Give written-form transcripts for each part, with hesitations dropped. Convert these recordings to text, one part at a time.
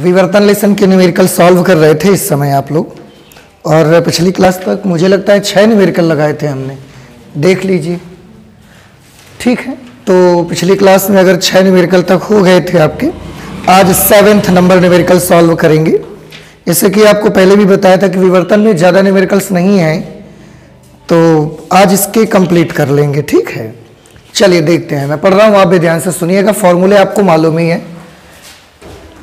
विवर्तन लेसन के numerical solve कर रहे थे इस समय आप लोग, और पिछली क्लास तक मुझे लगता है 6 न्यूमेरिकल लगाए थे हमने, देख लीजिए। ठीक है, तो पिछली क्लास में अगर 6 न्यूमेरिकल तक हो गए थे आपके, आज 7th नंबर न्यूमेरिकल सॉल्व करेंगे। जैसे कि आपको पहले भी बताया था कि विवर्तन में ज़्यादा न्यूमेरिकल्स नहीं हैं, तो आज इसके कंप्लीट कर लेंगे। ठीक है, चलिए देखते हैं। मैं पढ़ रहा हूँ, आप भी ध्यान से सुनिएगा, फॉर्मूले आपको मालूम ही है।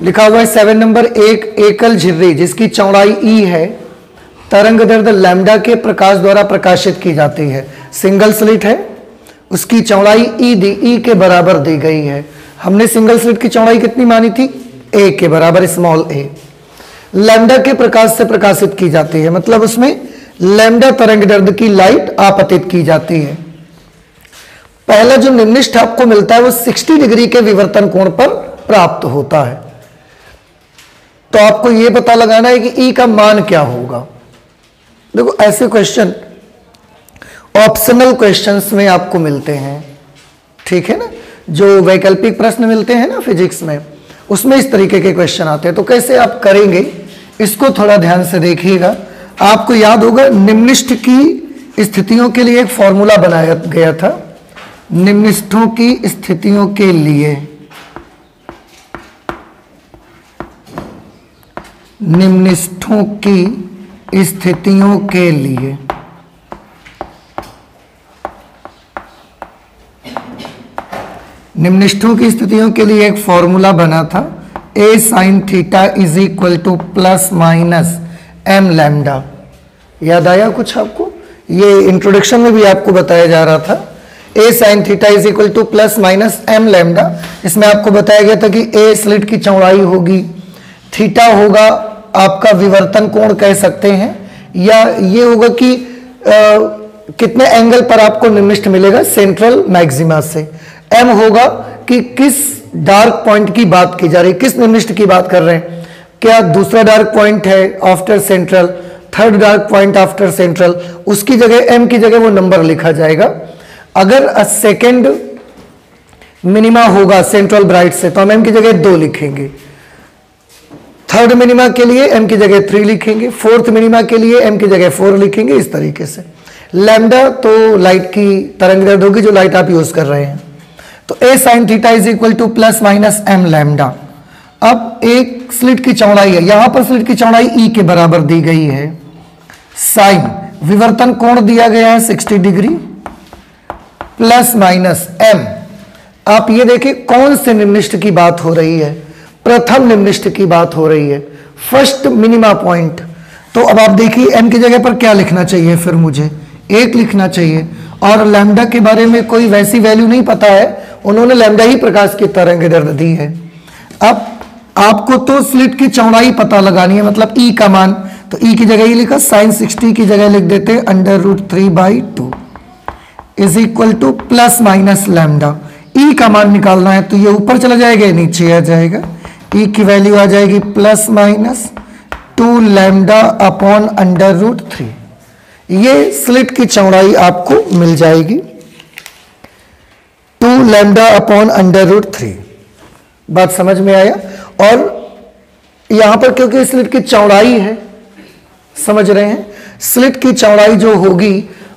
लिखा हुआ है 7 नंबर, एक एकल झिर्री जिसकी चौड़ाई ई है, तरंग दैर्ध्य लैम्डा के प्रकाश द्वारा प्रकाशित की जाती है। सिंगल स्लिट है, उसकी चौड़ाई ई के बराबर दी गई है। हमने सिंगल स्लिट की चौड़ाई कितनी मानी थी? ए के बराबर, स्मॉल ए। लैम्डा के प्रकाश से प्रकाशित की जाती है, मतलब उसमें लैम्डा तरंग दैर्ध्य की लाइट आपतित की जाती है। पहला जो निम्निष्ठ आपको मिलता है वो 60 डिग्री के विवर्तन कोण पर प्राप्त होता है। तो आपको यह पता लगाना है कि ई का मान क्या होगा। देखो, ऐसे क्वेश्चन ऑप्शनल क्वेश्चंस में आपको मिलते हैं, ठीक है ना। जो वैकल्पिक प्रश्न मिलते हैं ना फिजिक्स में, उसमें इस तरीके के क्वेश्चन आते हैं। तो कैसे आप करेंगे इसको थोड़ा ध्यान से देखिएगा। आपको याद होगा निम्निष्ठ की स्थितियों के लिए एक फॉर्मूला बनाया गया था। निम्निष्ठों की स्थितियों के लिए, निम्निष्ठों की स्थितियों के लिए निम्निष्ठों की स्थितियों के लिए एक फॉर्मूला बना था, A sine theta is equal to plus minus M lambda. याद आया कुछ आपको? ये इंट्रोडक्शन में भी आपको बताया जा रहा था। A sine theta is equal to plus minus M lambda. इसमें आपको बताया गया था कि ए स्लिट की चौड़ाई होगी, थीटा होगा आपका विवर्तन कोण कह सकते हैं, या ये होगा कि कितने एंगल पर आपको निम्निष्ठ मिलेगा सेंट्रल मैक्सिमा से। एम होगा कि किस डार्क पॉइंट की बात की जा रही है, किस निम्निष्ठ की बात कर रहे हैं। क्या दूसरा डार्क पॉइंट है after central, third dark point after central, उसकी जगह एम की जगह वो नंबर लिखा जाएगा। अगर सेकेंड मिनिमा होगा सेंट्रल ब्राइट से, तो हम एम की जगह 2 लिखेंगे। थर्ड मिनिमा के लिए एम की जगह 3 लिखेंगे। फोर्थ मिनिमा के लिए एम की जगह 4 लिखेंगे। इस तरीके से लैम्डा तो लाइट की तरंग दैर्ध्य होगी जो लाइट आप यूज कर रहे हैं। तो A sine theta is equal to plus minus M lambda. अब एक स्लिट की चौड़ाई है, यहां पर स्लिट की चौड़ाई ई के बराबर दी गई है। साइन विवर्तन कोण दिया गया है 60 डिग्री, प्लस माइनस एम। आप ये देखिए कौन से निम्निष्ठ की बात हो रही है? प्रथम निम्निष्ठ की बात हो रही है, फर्स्ट मिनिमा पॉइंट। तो अब आप देखिए एम की जगह पर क्या लिखना चाहिए, फिर मुझे 1 लिखना चाहिए। और लैम्डा के बारे में कोई वैसी वैल्यू नहीं पता है, उन्होंने लैम्डा ही प्रकाश की तरंग दैर्ध्य दी है। अब आपको तो स्लिट की चौड़ाई पता लगानी है, मतलब ई का मान। तो ई की जगह ही लिखा, साइन 60 की जगह लिख देते हैं √3/2 is equal to plus minus lambda. E का मान निकालना है, तो ये ऊपर चला जाएगा, नीचे आ जाएगा। ई की वैल्यू आ जाएगी प्लस माइनस 2 लैम्डा अपॉन √3। ये स्लिट की चौड़ाई आपको मिल जाएगी 2 लैम्डा अपॉन √3। बात समझ में आया? और यहां पर क्योंकि स्लिट की चौड़ाई है, समझ रहे हैं, स्लिट की चौड़ाई जो होगी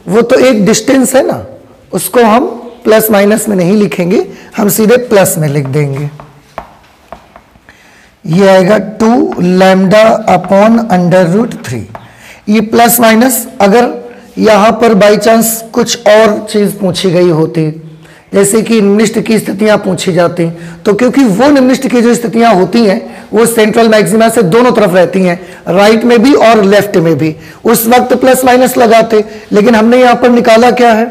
वो तो एक डिस्टेंस है ना, उसको हम प्लस माइनस में नहीं लिखेंगे, हम सीधे प्लस में लिख देंगे। ये आएगा 2 लैम्डा अपॉन √3। ये प्लस माइनस, अगर यहां पर बाई चांस कुछ और चीज पूछी गई होती, जैसे कि निम्निष्ठ की स्थितियां पूछी जाती, तो क्योंकि वो निम्निष्ठ की जो स्थितियां होती हैं वो सेंट्रल मैक्सिमा से दोनों तरफ रहती हैं, राइट में भी और लेफ्ट में भी, उस वक्त प्लस माइनस लगाते। लेकिन हमने यहां पर निकाला क्या है?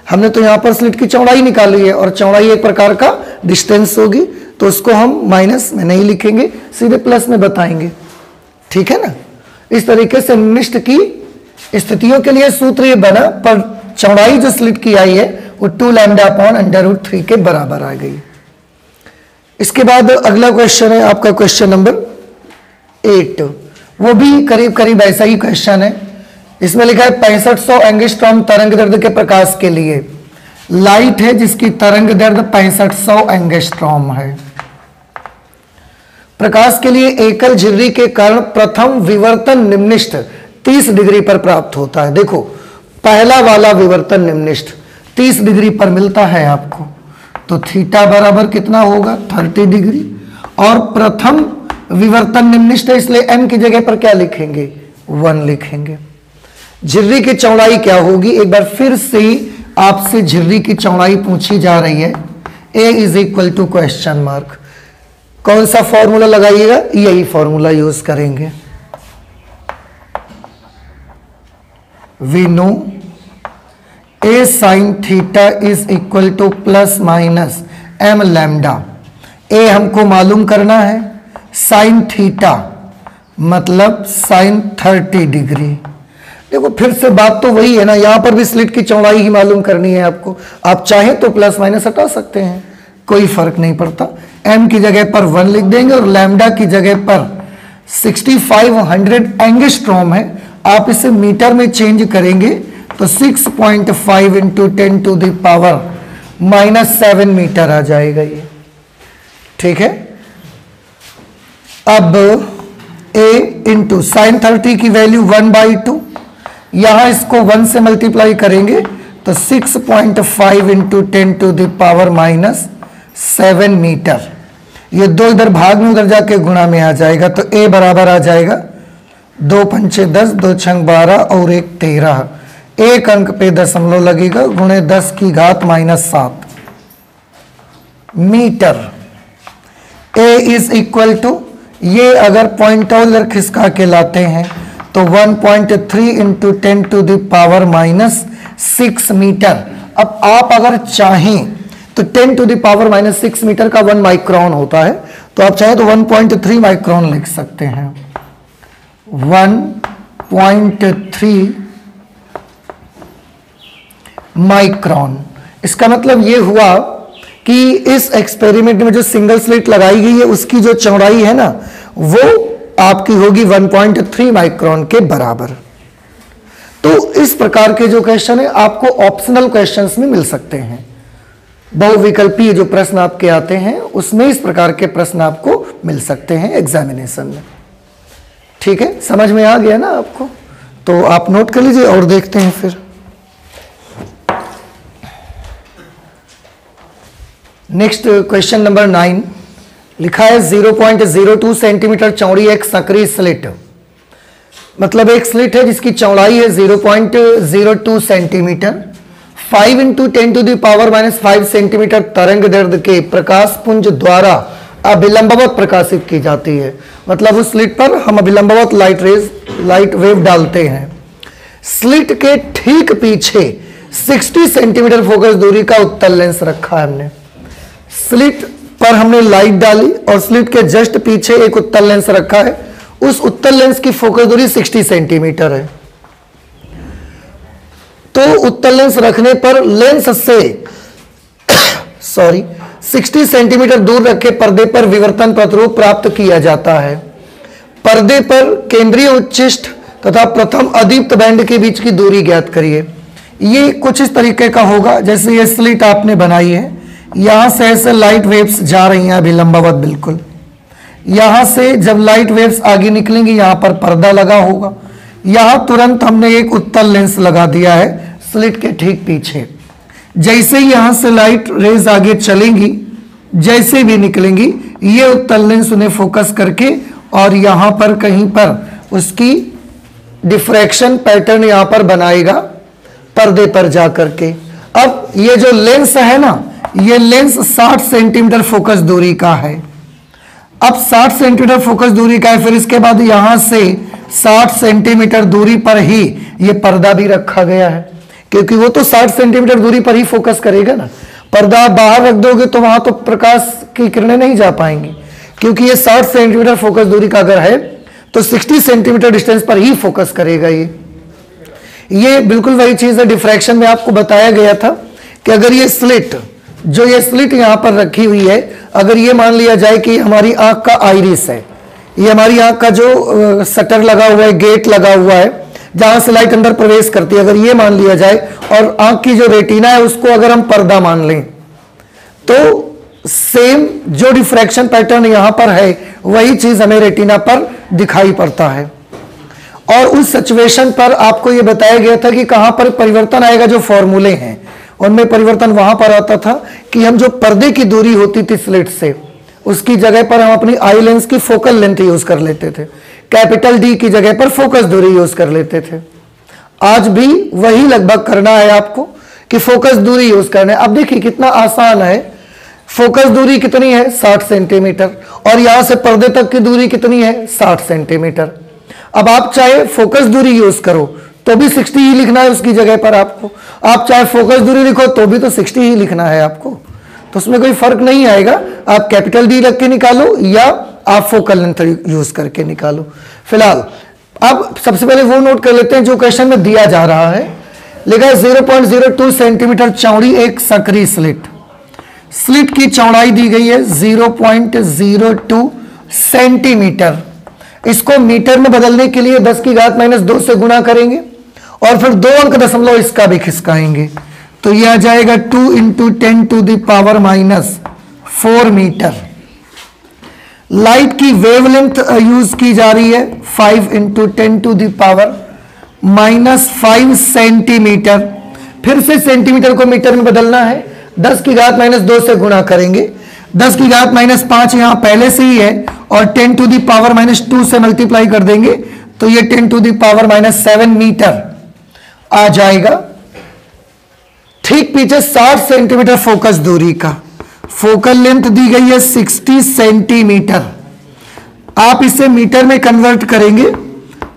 हमने तो यहां पर स्लिट की चौड़ाई निकाली है, और चौड़ाई एक प्रकार का डिस्टेंस होगी, तो उसको हम माइनस में नहीं लिखेंगे, सीधे प्लस में बताएंगे। ठीक है ना? इस तरीके से निम्निष्ठ की स्थितियों के लिए सूत्र ये बना, पर चौड़ाई जो स्लिट की आई है वो 2 लैम्डा अपॉन √3 के बराबर आ गई। इसके बाद अगला क्वेश्चन है आपका क्वेश्चन नंबर 8। वो भी करीब करीब ऐसा ही क्वेश्चन है। इसमें लिखा है 6500 एंगस्ट्रॉम तरंग दैर्ध्य के प्रकाश के लिए लाइट है जिसकी तरंग दैर्ध्य 6500 एंगस्ट्रॉम है। प्रकाश के लिए एकल झिर्री के कारण प्रथम विवर्तन निम्निष्ठ 30 डिग्री पर प्राप्त होता है। देखो पहला वाला विवर्तन निम्निष्ठ 30 डिग्री पर मिलता है आपको, तो थीटा बराबर कितना होगा 30 डिग्री। और प्रथम विवर्तन निम्निष्ठ है, इसलिए m की जगह पर क्या लिखेंगे 1 लिखेंगे। झिर्री की चौड़ाई क्या होगी, एक बार फिर से आपसे झिर्री की चौड़ाई पूछी जा रही है। a is equal to question mark, कौन सा फॉर्मूला लगाइएगा, यही फॉर्मूला यूज करेंगे। We know a sin theta is equal to plus minus m lambda. a हमको मालूम करना है, sin थीटा मतलब sin 30 डिग्री। देखो फिर से बात तो वही है ना, यहां पर भी स्लिट की चौड़ाई ही मालूम करनी है आपको। आप चाहें तो प्लस माइनस हटा सकते हैं, कोई फर्क नहीं पड़ता। m की जगह पर 1 लिख देंगे और लैम्डा की जगह पर 6500 एंगस्ट्रॉम है, आप इसे मीटर में चेंज करेंगे तो 6.5 into 10 to the power -7 metre आ जाएगा ये, ठीक है। अब a इंटू साइन 30 की वैल्यू 1/2, यहां इसको 1 से मल्टीप्लाई करेंगे तो 6.5 into 10 to the power -7 metre. ये दो इधर भाग में उधर जाके गुणा में आ जाएगा, तो a बराबर आ जाएगा 2 पंचे 10, 2 छंग 12 और 1 13। एक अंक पे दशमलव लगेगा, गुणे 10 की घात -7 metre. a is equal to, ये अगर पॉइंट इधर खिसका के लाते हैं तो 1.3 into 10 to the power -6 metre. अब आप अगर चाहें तो 10 टू द पावर -6 मीटर का 1 माइक्रोन होता है, तो आप चाहें तो 1.3 माइक्रोन लिख सकते हैं। 1.3 माइक्रोन। इसका मतलब ये हुआ कि इस एक्सपेरिमेंट में जो सिंगल स्लिट लगाई गई है उसकी जो चौड़ाई है ना, वो आपकी होगी 1.3 माइक्रोन के बराबर। तो इस प्रकार के जो क्वेश्चन है आपको ऑप्शनल क्वेश्चंस में मिल सकते हैं। बहुविकल्पीय जो प्रश्न आपके आते हैं उसमें इस प्रकार के प्रश्न आपको मिल सकते हैं एग्जामिनेशन में, ठीक है। समझ में आ गया ना आपको, तो आप नोट कर लीजिए और देखते हैं फिर। नेक्स्ट क्वेश्चन नंबर 9 लिखा है 0.02 सेंटीमीटर चौड़ी एक सक्रिय स्लिट, मतलब एक स्लिट है जिसकी चौड़ाई है 0.02 centimetre, 5 into 10 to the power -5 centimetre तरंग दैर्ध्य के प्रकाश पुंज द्वारा अभिलंबवत प्रकाशित की जाती है। मतलब उस स्लिट पर हम अभिलंबवत लाइट वेव डालते हैं। स्लिट के ठीक पीछे 60 सेंटीमीटर फोकस दूरी का उत्तल लेंस रखा है हमने। स्लिट पर हमने लाइट डाली और स्लिट के जस्ट पीछे एक उत्तल लेंस रखा है, उस उत्तल लेंस की फोकस दूरी 60 सेंटीमीटर है। तो उत्तल लेंस रखने पर लेंस से 60 सेंटीमीटर दूर रखे पर्दे पर विवर्तन प्रतिरूप प्राप्त किया जाता है। पर्दे पर केंद्रीय उच्चिष्ट तथा प्रथम अदीप्त बैंड के बीच की दूरी ज्ञात करिए। ये कुछ इस तरीके का होगा, जैसे ये स्लिट आपने बनाई है, यहां से ऐसे लाइट वेव्स जा रही हैं अभिलंबवत बिल्कुल। यहां से जब लाइट वेव्स आगे निकलेंगी यहां पर पर्दा लगा होगा, यहां तुरंत हमने एक उत्तल लेंस लगा दिया है स्लिट के ठीक पीछे। जैसे ही यहां से लाइट रेज आगे चलेंगी, जैसे भी निकलेंगी, ये उत्तल लेंस उन्हें फोकस करके और यहां पर कहीं पर उसकी डिफ्रैक्शन पैटर्न यहां पर बनाएगा पर्दे पर जाकर के। अब ये जो लेंस है ना, ये लेंस 60 सेंटीमीटर फोकस दूरी का है। अब 60 सेंटीमीटर फोकस दूरी का है, फिर इसके बाद यहां से 60 सेंटीमीटर दूरी पर ही ये पर्दा भी रखा गया है, क्योंकि वो तो 60 सेंटीमीटर दूरी पर ही फोकस करेगा ना। पर्दा आप बाहर रख दोगे तो वहां तो प्रकाश की किरणें नहीं जा पाएंगी, क्योंकि ये 60 सेंटीमीटर फोकस दूरी का अगर है तो 60 सेंटीमीटर डिस्टेंस पर ही फोकस करेगा। ये बिल्कुल वही चीज है, डिफ्रैक्शन में आपको बताया गया था कि अगर ये स्लिट, जो ये स्लिट यहां पर रखी हुई है, अगर ये मान लिया जाए कि हमारी आंख का आइरिस है, ये हमारी आंख का जो शटर लगा हुआ है, गेट लगा हुआ है जहां से लाइट अंदर प्रवेश करती है, अगर ये मान लिया जाए और आंख की जो रेटिना है उसको अगर हम पर्दा मान लें, तो सेम जो डिफ्रैक्शन पैटर्न यहां पर है वही चीज हमें रेटिना पर दिखाई पड़ता है। और उस सिचुएशन पर आपको यह बताया गया था कि कहां पर परिवर्तन आएगा। जो फॉर्मूले हैं उनमें परिवर्तन वहां पर आता था कि हम जो पर्दे की दूरी होती थी स्लिट से, उसकी जगह पर हम अपनी आई लेंस की फोकल लेंथ यूज कर लेते थे, कैपिटल डी की जगह पर फोकस दूरी यूज कर लेते थे। आज भी वही लगभग करना है आपको कि फोकस दूरी यूज करना है। अब देखिए कितना आसान है। फोकस दूरी कितनी है 60 सेंटीमीटर और यहां से पर्दे तक की दूरी कितनी है 60 सेंटीमीटर। अब आप चाहे फोकस दूरी यूज करो तो भी 60 ही लिखना है उसकी जगह पर आपको, आप चाहे फोकस दूरी लिखो तो भी तो 60 ही लिखना है आपको, तो उसमें कोई फर्क नहीं आएगा। आप कैपिटल डी रख के निकालो या आप फोकल लेंथ यूज करके निकालो। फिलहाल अब सबसे पहले वो नोट कर लेते हैं जो क्वेश्चन में दिया जा रहा है। लिखा है 0.02 सेंटीमीटर चौड़ी एक सक्रिय स्लिट, स्लिट की चौड़ाई दी गई है 0.02 सेंटीमीटर। इसको मीटर में बदलने के लिए 10 की घात -2 से गुणा करेंगे और फिर 2 अंक दशमलव इसका भी खिसकाएंगे, तो यह आ जाएगा 2 × 10⁻⁴ मीटर। लाइट की वेवलेंथ यूज की जा रही है 5 × 10⁻⁵ सेंटीमीटर। फिर से सेंटीमीटर को मीटर में बदलना है, 10 की घात -2 से गुणा करेंगे, 10 की घात -5 यहां पहले से ही है और 10⁻⁻² से मल्टीप्लाई कर देंगे तो ये 10⁻⁻7 मीटर आ जाएगा। ठीक पीछे 60 सेंटीमीटर फोकस दूरी का, फोकल लेंथ दी गई है 60 सेंटीमीटर। आप इसे मीटर में कन्वर्ट करेंगे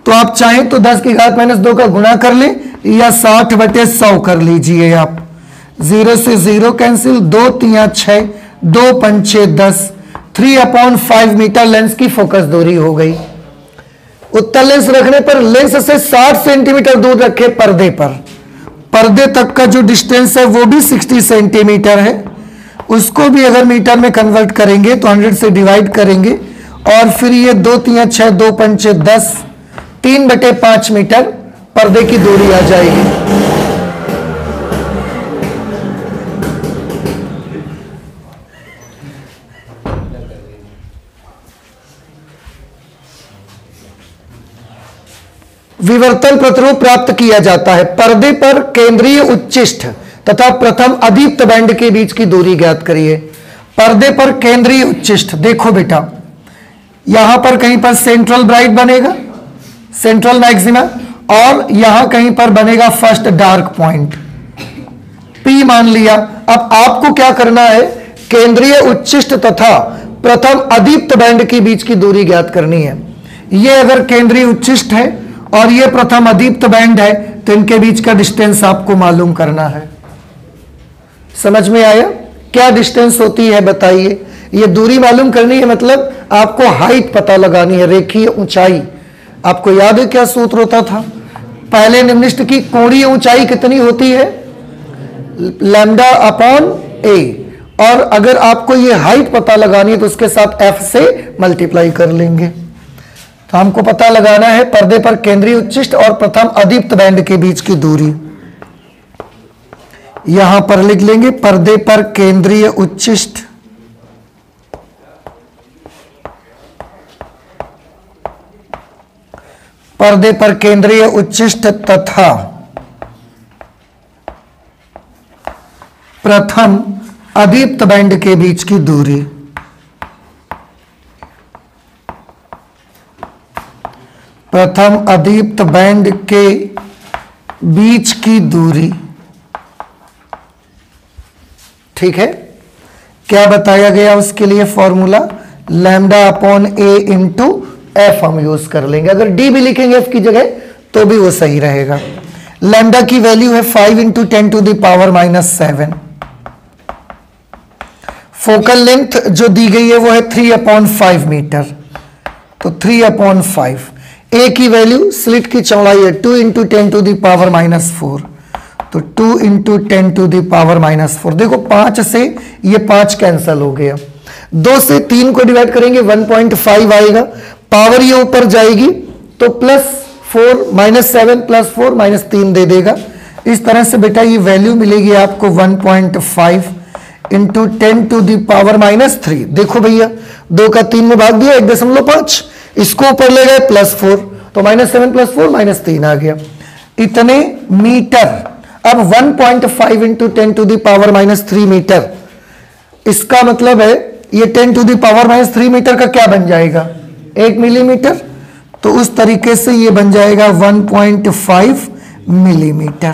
तो आप चाहें तो 10 की घात -2 का गुणा कर लें या 60/100 कर लीजिए। आप 0 से 0 कैंसिल, 2 × 6, 2 × 5 = 10, 3/5 मीटर लेंस की फोकस दूरी हो गई। उत्तल लेंस रखने पर लेंस से 60 सेंटीमीटर दूर रखे पर्दे पर, पर्दे तक का जो डिस्टेंस है वो भी 60 सेंटीमीटर है। उसको भी अगर मीटर में कन्वर्ट करेंगे तो 100 से डिवाइड करेंगे और फिर ये 2 × 6, 2 × 5 = 10, 3/5 मीटर पर्दे की दूरी आ जाएगी। विवर्तन प्रतिरूप प्राप्त किया जाता है। पर्दे पर केंद्रीय उच्चिष्ठ तथा प्रथम अदीप्त बैंड के बीच की दूरी ज्ञात करिए। पर्दे पर केंद्रीय उच्चिष्ठ, देखो बेटा यहां पर कहीं पर सेंट्रल ब्राइट बनेगा, सेंट्रल मैक्सिमा, और यहां कहीं पर बनेगा फर्स्ट डार्क पॉइंट, P मान लिया। अब आपको क्या करना है, केंद्रीय उच्चिष्ठ तथा प्रथम अदीप्त बैंड के बीच की दूरी ज्ञात करनी है। यह अगर केंद्रीय उच्चिष्ठ है और यह प्रथम अदीप्त बैंड है तो इनके बीच का डिस्टेंस आपको मालूम करना है। समझ में आया? क्या डिस्टेंस होती है बताइए। ये दूरी मालूम करनी है, मतलब आपको हाइट पता लगानी है, रेखीय ऊंचाई। आपको याद है क्या सूत्र होता था पहले? निम्नलिखित की कोणीय ऊंचाई कितनी होती है? λ/a। और अगर आपको ये हाइट पता लगानी है तो उसके साथ f से मल्टीप्लाई कर लेंगे। तो हमको पता लगाना है पर्दे पर केंद्रीय उच्चिष्ठ और प्रथम अदीप्त बैंड के बीच की दूरी। यहां पर लिख लेंगे पर्दे पर केंद्रीय उच्चिष्ठ पर्दे पर केंद्रीय उच्चिष्ठ तथा प्रथम अदीप्त बैंड के बीच की दूरी। प्रथम अदीप्त बैंड के बीच की दूरी, ठीक है। क्या बताया गया उसके लिए फॉर्मूला? λ/a × f हम यूज कर लेंगे। अगर d भी लिखेंगे f की जगह तो भी वो सही रहेगा। लैम्डा की वैल्यू है 5 × 10⁻⁷। फोकल लेंथ जो दी गई है वो है 3/5 मीटर, तो 3/5। a की वैल्यू स्लिट की चौड़ाई है 2 × 10⁻⁴, तो 2 × 10⁻⁴। देखो 5 से ये 5 कैंसल हो गया, 2 से 3 को डिवाइड करेंगे 1.5 आएगा, पावर ये ऊपर जाएगी तो +4 -7 +4 -3 दे देगा। इस तरह से बेटा ये वैल्यू मिलेगी आपको 1.5 इंटू 10 टू द पावर -3। देखो भैया 2 का 3 में भाग दिया 1.5, इसको ऊपर ले गए +4, तो -7 + 4 -3 आ गया, इतने मीटर। अब 1.5 into 10 to the power -3 metre, इसका मतलब है ये 10 टू द पावर -3 मीटर का क्या बन जाएगा, 1 मिलीमीटर। तो उस तरीके से ये बन जाएगा 1.5 मिलीमीटर।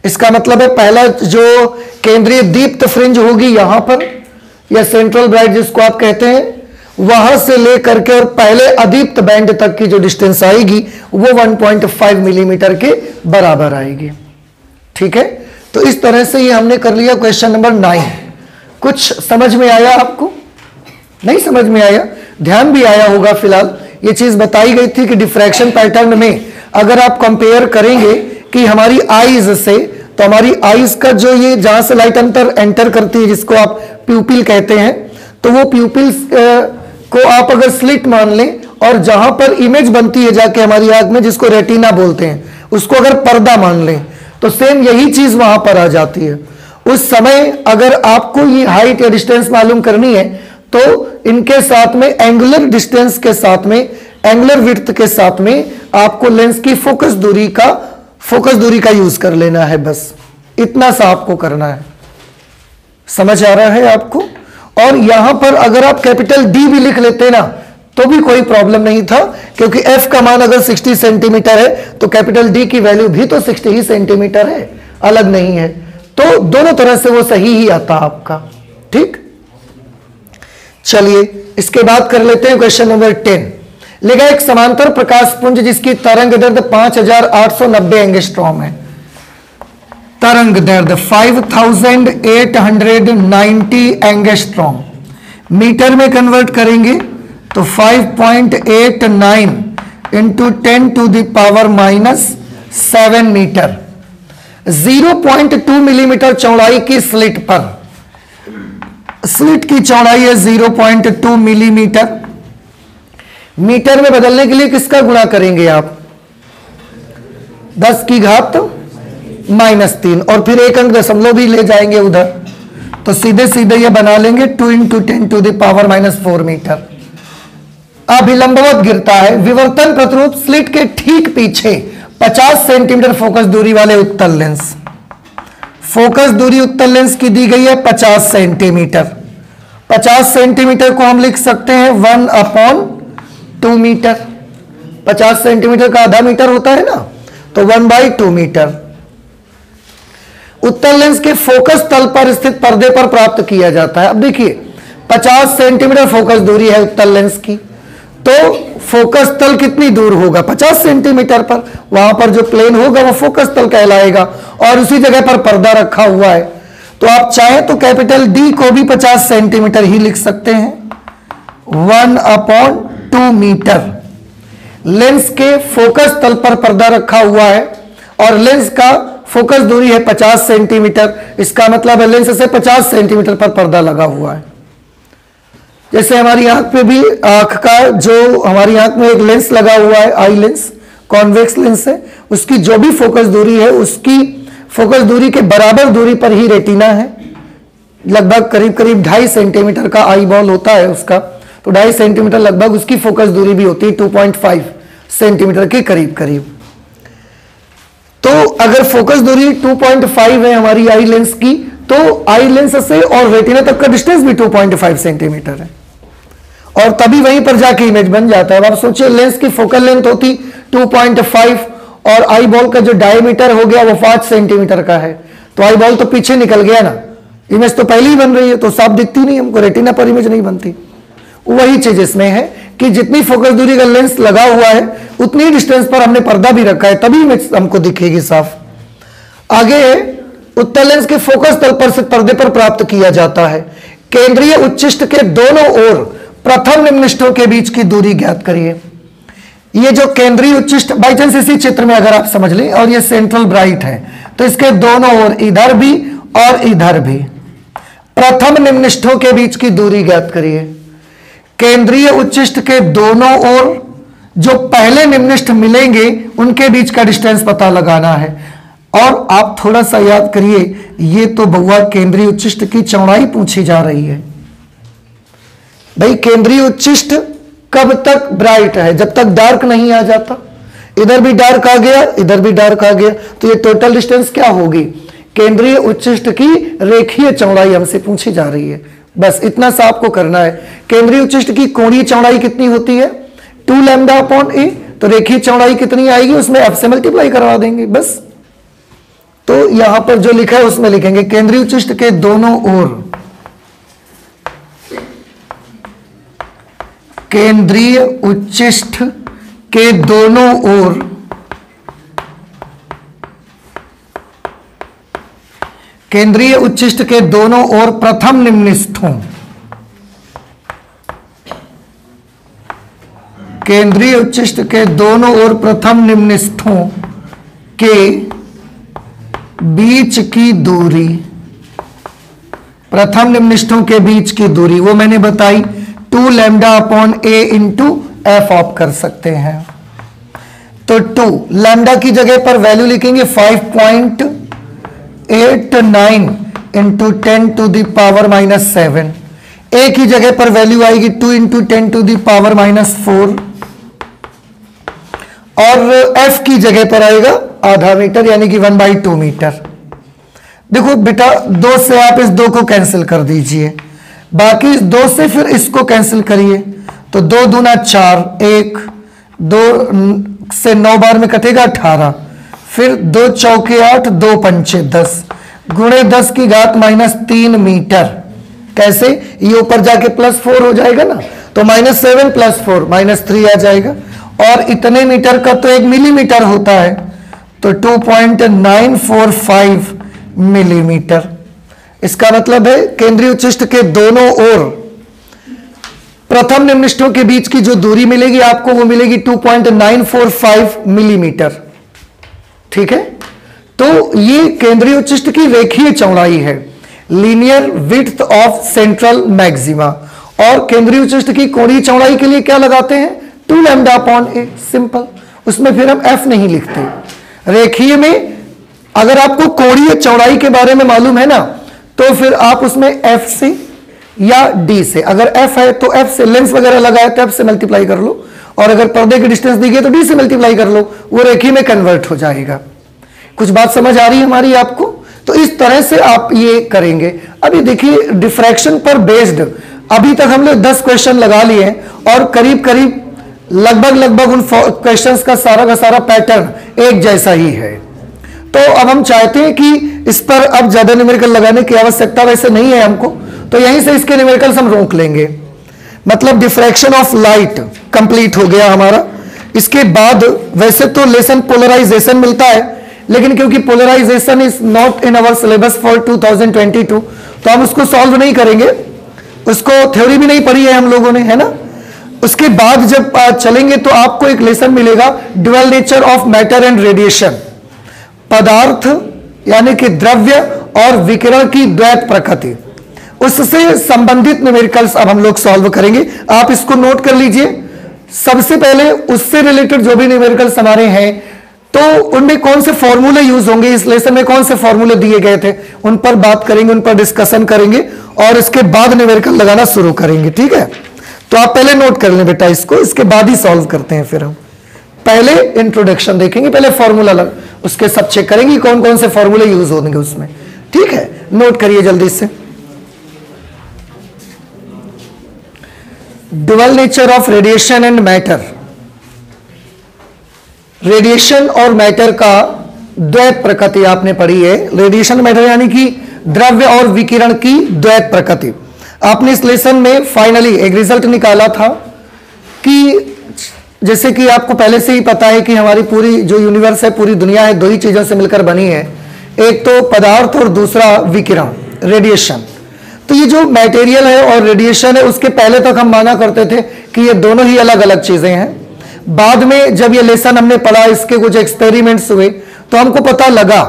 इसका मतलब है पहला जो केंद्रीय दीप्त फ्रिंज होगी यहां पर, या सेंट्रल ब्राइट जिसको आप कहते हैं, वहां से लेकर के और पहले अदीप्त बैंड तक की जो डिस्टेंस आएगी वो 1.5 मिलीमीटर के बराबर आएगी। ठीक है, तो इस तरह से ये हमने कर लिया क्वेश्चन नंबर 9। कुछ समझ में आया आपको? नहीं समझ में आया? ध्यान भी आया होगा। फिलहाल ये चीज बताई गई थी कि डिफ्रैक्शन पैटर्न में अगर आप कंपेयर करेंगे कि हमारी आईज से, तो हमारी आईज का जो ये जहां से लाइट अंतर एंटर करती है जिसको आप प्यूपिल कहते हैं, तो वो प्यूपिल्स को आप अगर स्लिट मान लें और जहां पर इमेज बनती है जाके हमारी आंख में जिसको रेटिना बोलते हैं, उसको अगर पर्दा मान लें तो सेम यही चीज वहां पर आ जाती है। उस समय अगर आपको ये हाइट या डिस्टेंस मालूम करनी है तो इनके साथ में एंगुलर डिस्टेंस के साथ में, एंगुलर विड्थ के साथ में आपको लेंस की फोकस दूरी का यूज कर लेना है। बस इतना सा आपको करना है। समझ आ रहा है आपको? और यहां पर अगर आप कैपिटल डी भी लिख लेते ना तो भी कोई प्रॉब्लम नहीं था, क्योंकि एफ का मान अगर 60 सेंटीमीटर है तो कैपिटल डी की वैल्यू भी तो 60 ही सेंटीमीटर है, अलग नहीं है। तो दोनों तरह से वो सही ही आता आपका। ठीक, चलिए इसके बाद कर लेते हैं क्वेश्चन नंबर 10। लिखा एक समांतर प्रकाश पुंज जिसकी तरंग दैर्ध्य 5890 एंगस्ट्रॉम है। तरंग दैर्ध्य 5890 एंगस्ट्रॉम, मीटर में कन्वर्ट करेंगे तो 5.89 into 10 to the power -7 metre. 0.2 millimetre चौड़ाई की स्लिट पर, स्लिट की चौड़ाई है 0.2 मिलीमीटर। मीटर में बदलने के लिए किसका गुणा करेंगे आप? 10 की घात -3 और फिर एक अंक दशमलव भी ले जाएंगे उधर, तो सीधे सीधे ये बना लेंगे 2 into 10 to the power -4 metre. अभिलंबवत गिरता है। विवर्तन प्रतिरूप स्लिट के ठीक पीछे 50 सेंटीमीटर फोकस दूरी वाले उत्तल लेंस, फोकस दूरी उत्तल लेंस की दी गई है 50 सेंटीमीटर। 50 सेंटीमीटर को हम लिख सकते हैं 1/2 मीटर। 50 सेंटीमीटर का आधा मीटर होता है ना, तो 1/2 मीटर उत्तल लेंस के फोकस तल पर स्थित पर्दे पर प्राप्त किया जाता है। अब देखिए 50 सेंटीमीटर फोकस दूरी है उत्तल लेंस की, तो फोकस तल कितनी दूर होगा? 50 सेंटीमीटर पर। वहां पर जो प्लेन होगा वो फोकस तल कहलाएगा और उसी जगह पर पर्दा रखा हुआ है। तो आप चाहें तो कैपिटल डी को भी 50 सेंटीमीटर ही लिख सकते हैं, 1/2 मीटर। लेंस के फोकस तल पर पर्दा रखा हुआ है और लेंस का फोकस दूरी है 50 सेंटीमीटर। इसका मतलब है लेंस से 50 सेंटीमीटर पर पर्दा लगा हुआ है। जैसे हमारी आंख पे भी, आंख का जो हमारी आंख में एक लेंस लगा हुआ है, आई लेंस, कॉन्वेक्स लेंस है, उसकी जो भी फोकस दूरी है उसकी फोकस दूरी के बराबर दूरी पर ही रेटिना है। लगभग करीब करीब 2.5 सेंटीमीटर का आई बॉल होता है उसका, तो 2.5 सेंटीमीटर लगभग उसकी फोकस दूरी भी होती है, 2.5 सेंटीमीटर के करीब करीब। तो अगर फोकस दूरी 2.5 है हमारी आई लेंस की, तो आई लेंस से और रेटिना तक का डिस्टेंस भी 2.5 सेंटीमीटर है और तभी वहीं पर जाके इमेज बन जाता है। अब आप सोचिए लेंस की फोकल लेंथ होती 2.5 और आई बॉल का जो डायमीटर हो गया वो 5 सेंटीमीटर का है, तो आई बॉल तो पीछे निकल गया ना, इमेज तो पहले ही बन रही है तो साफ दिखती नहीं हमको, रेटिना पर इमेज नहीं बनती। वही चीज इसमें है कि जितनी फोकस दूरी का लेंस लगा हुआ है उतनी डिस्टेंस पर हमने पर्दा भी रखा है, तभी इमेज हमको दिखेगी साफ। आगे उत्तल लेंस के फोकस तल पर से पर्दे पर प्राप्त किया जाता है। केंद्रीय उच्चिष्ट के दोनों ओर प्रथम निम्निष्ठों के बीच की दूरी ज्ञात करिए। ये जो केंद्रीय उच्चिष्ट बाई चांस इसी चित्र में अगर आप समझ लें, और ये सेंट्रल ब्राइट है, तो इसके दोनों ओर इधर भी और इधर भी प्रथम निम्निष्ठों के बीच की दूरी ज्ञात करिए। केंद्रीय उच्चिष्ट के दोनों ओर जो पहले निम्निष्ठ मिलेंगे उनके बीच का डिस्टेंस पता लगाना है। और आप थोड़ा सा याद करिए, ये तो बउआ केंद्रीय उच्चिष्ट की चौड़ाई पूछी जा रही है। भाई केंद्रीय उच्चिष्ट कब तक ब्राइट है? जब तक डार्क नहीं आ जाता। इधर भी डार्क आ गया, इधर भी डार्क आ गया, तो ये टोटल डिस्टेंस क्या होगी? केंद्रीय उच्चिष्ट की रेखीय चौड़ाई हमसे पूछी जा रही है। बस इतना सा आपको करना है। केंद्रीय उच्चिष्ट की कोणीय चौड़ाई कितनी होती है? 2 लैम्डा अपॉन ए। तो रेखीय चौड़ाई कितनी आएगी? उसमें एफ से मल्टीप्लाई करवा देंगे बस। तो यहां पर जो लिखा है उसमें लिखेंगे केंद्रीय उच्चिष्ट के दोनों ओर, केंद्रीय उच्चिष्ट के दोनों ओर केंद्रीय उच्चिष्ट के दोनों ओर प्रथम निम्नस्थों, केंद्रीय उच्चिष्ट के दोनों ओर प्रथम निम्नस्थों के बीच की दूरी, प्रथम निम्नस्थों के बीच की दूरी वो मैंने बताई 2 लैम्डा अपॉन ए इंटू एफ आप कर सकते हैं। तो 2 लैम्डा की जगह पर वैल्यू लिखेंगे 5.89 इंटू 10 टू द पावर -7। ए की जगह पर वैल्यू आएगी 2 इंटू 10 टू द पावर -4 और एफ की जगह पर आएगा आधा मीटर यानी कि 1/2 मीटर। देखो बेटा 2 से आप इस 2 को कैंसिल कर दीजिए, बाकी इस 2 से फिर इसको कैंसिल करिए तो 2 दूना 4, 1 2 से 9 बार में कटेगा 18, फिर 2 चौके 8, 2 पंचे 10 गुणे 10 की घात -3 मीटर। कैसे? ये ऊपर जाके +4 हो जाएगा ना, तो -7 + 4 -3 आ जाएगा। और इतने मीटर का तो 1 मिलीमीटर होता है, तो 2.945 मिलीमीटर। इसका मतलब है केंद्रीय उच्चिष्ट के दोनों ओर प्रथम निम्नस्थों के बीच की जो दूरी मिलेगी आपको वो मिलेगी 2.945 मिलीमीटर। ठीक है, तो ये केंद्रीय उच्चिष्ट की रेखीय चौड़ाई है, linear width of central maxima. और केंद्रीय उच्चिष्ट की कोणीय चौड़ाई के लिए क्या लगाते हैं? 2 लैम्डा अपॉन ए, सिंपल। उसमें फिर हम एफ नहीं लिखते। रेखीय में अगर आपको कोणीय चौड़ाई के बारे में मालूम है ना, तो फिर आप उसमें एफ से या डी से, अगर एफ है तो एफ से, लेंस वगैरह लगाए तो एफ से मल्टीप्लाई कर लो, और अगर पर्दे की डिस्टेंस दी गई तो डी से मल्टीप्लाई कर लो, वो रेखीय में कन्वर्ट हो जाएगा। कुछ बात समझ आ रही है हमारी आपको? तो इस तरह से आप ये करेंगे। अभी देखिए डिफ्रैक्शन पर बेस्ड अभी तक हम लोग 10 क्वेश्चन लगा लिए हैं और करीब करीब लगभग उन क्वेश्चंस का सारा पैटर्न एक जैसा ही है। तो अब हम चाहते हैं कि इस पर अब ज्यादा न्यूमेरिकल लगाने की आवश्यकता वैसे नहीं है हमको, तो यहीं से इसके न्यूमेरिकल्स हम रोक लेंगे। मतलब डिफ्रैक्शन ऑफ लाइट कंप्लीट हो गया हमारा। इसके बाद वैसे तो लेसन पोलराइजेशन मिलता है, लेकिन क्योंकि polarisation is not in our syllabus for 2022, तो हम उसको सॉल्व नहीं करेंगे, उसको थ्योरी भी नहीं पढ़ी है हम लोगों ने, है ना। उसके बाद जब चलेंगे तो आपको एक लेसन मिलेगा dual nature of matter and radiation, पदार्थ यानी कि द्रव्य और विकिरण की द्वैत प्रकृति, उससे संबंधित न्यूमेरिकल्स अब हम लोग सॉल्व करेंगे। आप इसको नोट कर लीजिए। सबसे पहले उससे रिलेटेड जो भी न्यूमेरिकल्स हमारे हैं तो उनमें कौन से फॉर्मूले यूज होंगे, इस लेसन में कौन से फॉर्मूले दिए गए थे, उन पर बात करेंगे, उन पर डिस्कशन करेंगे और इसके बाद न्यूमेरिकल लगाना शुरू करेंगे। ठीक है, तो आप पहले नोट कर लें बेटा इसको, इसके बाद ही सॉल्व करते हैं। फिर हम पहले इंट्रोडक्शन देखेंगे, पहले फॉर्मूला लग, उसके सब चेक करेंगे कौन कौन से फॉर्मूले यूज होंगे उसमें। ठीक है, नोट करिए जल्दी से। Dual nature of radiation and matter. Radiation और मैटर का द्वैत प्रकृति आपने पढ़ी है। रेडिएशन मैटर यानी कि द्रव्य और विकिरण की द्वैत प्रकृति। आपने इस लेसन में फाइनली एक रिजल्ट निकाला था कि जैसे कि आपको पहले से ही पता है कि हमारी पूरी जो यूनिवर्स है, पूरी दुनिया है, दो ही चीजों से मिलकर बनी है, एक तो पदार्थ और दूसरा विकिरण, रेडिएशन। तो ये जो मटेरियल है और रेडिएशन है, उसके पहले तक हम माना करते थे कि ये दोनों ही अलग अलग चीजें हैं। बाद में जब ये लेसन हमने पढ़ा, इसके कुछ एक्सपेरिमेंट्स हुए, तो हमको पता लगा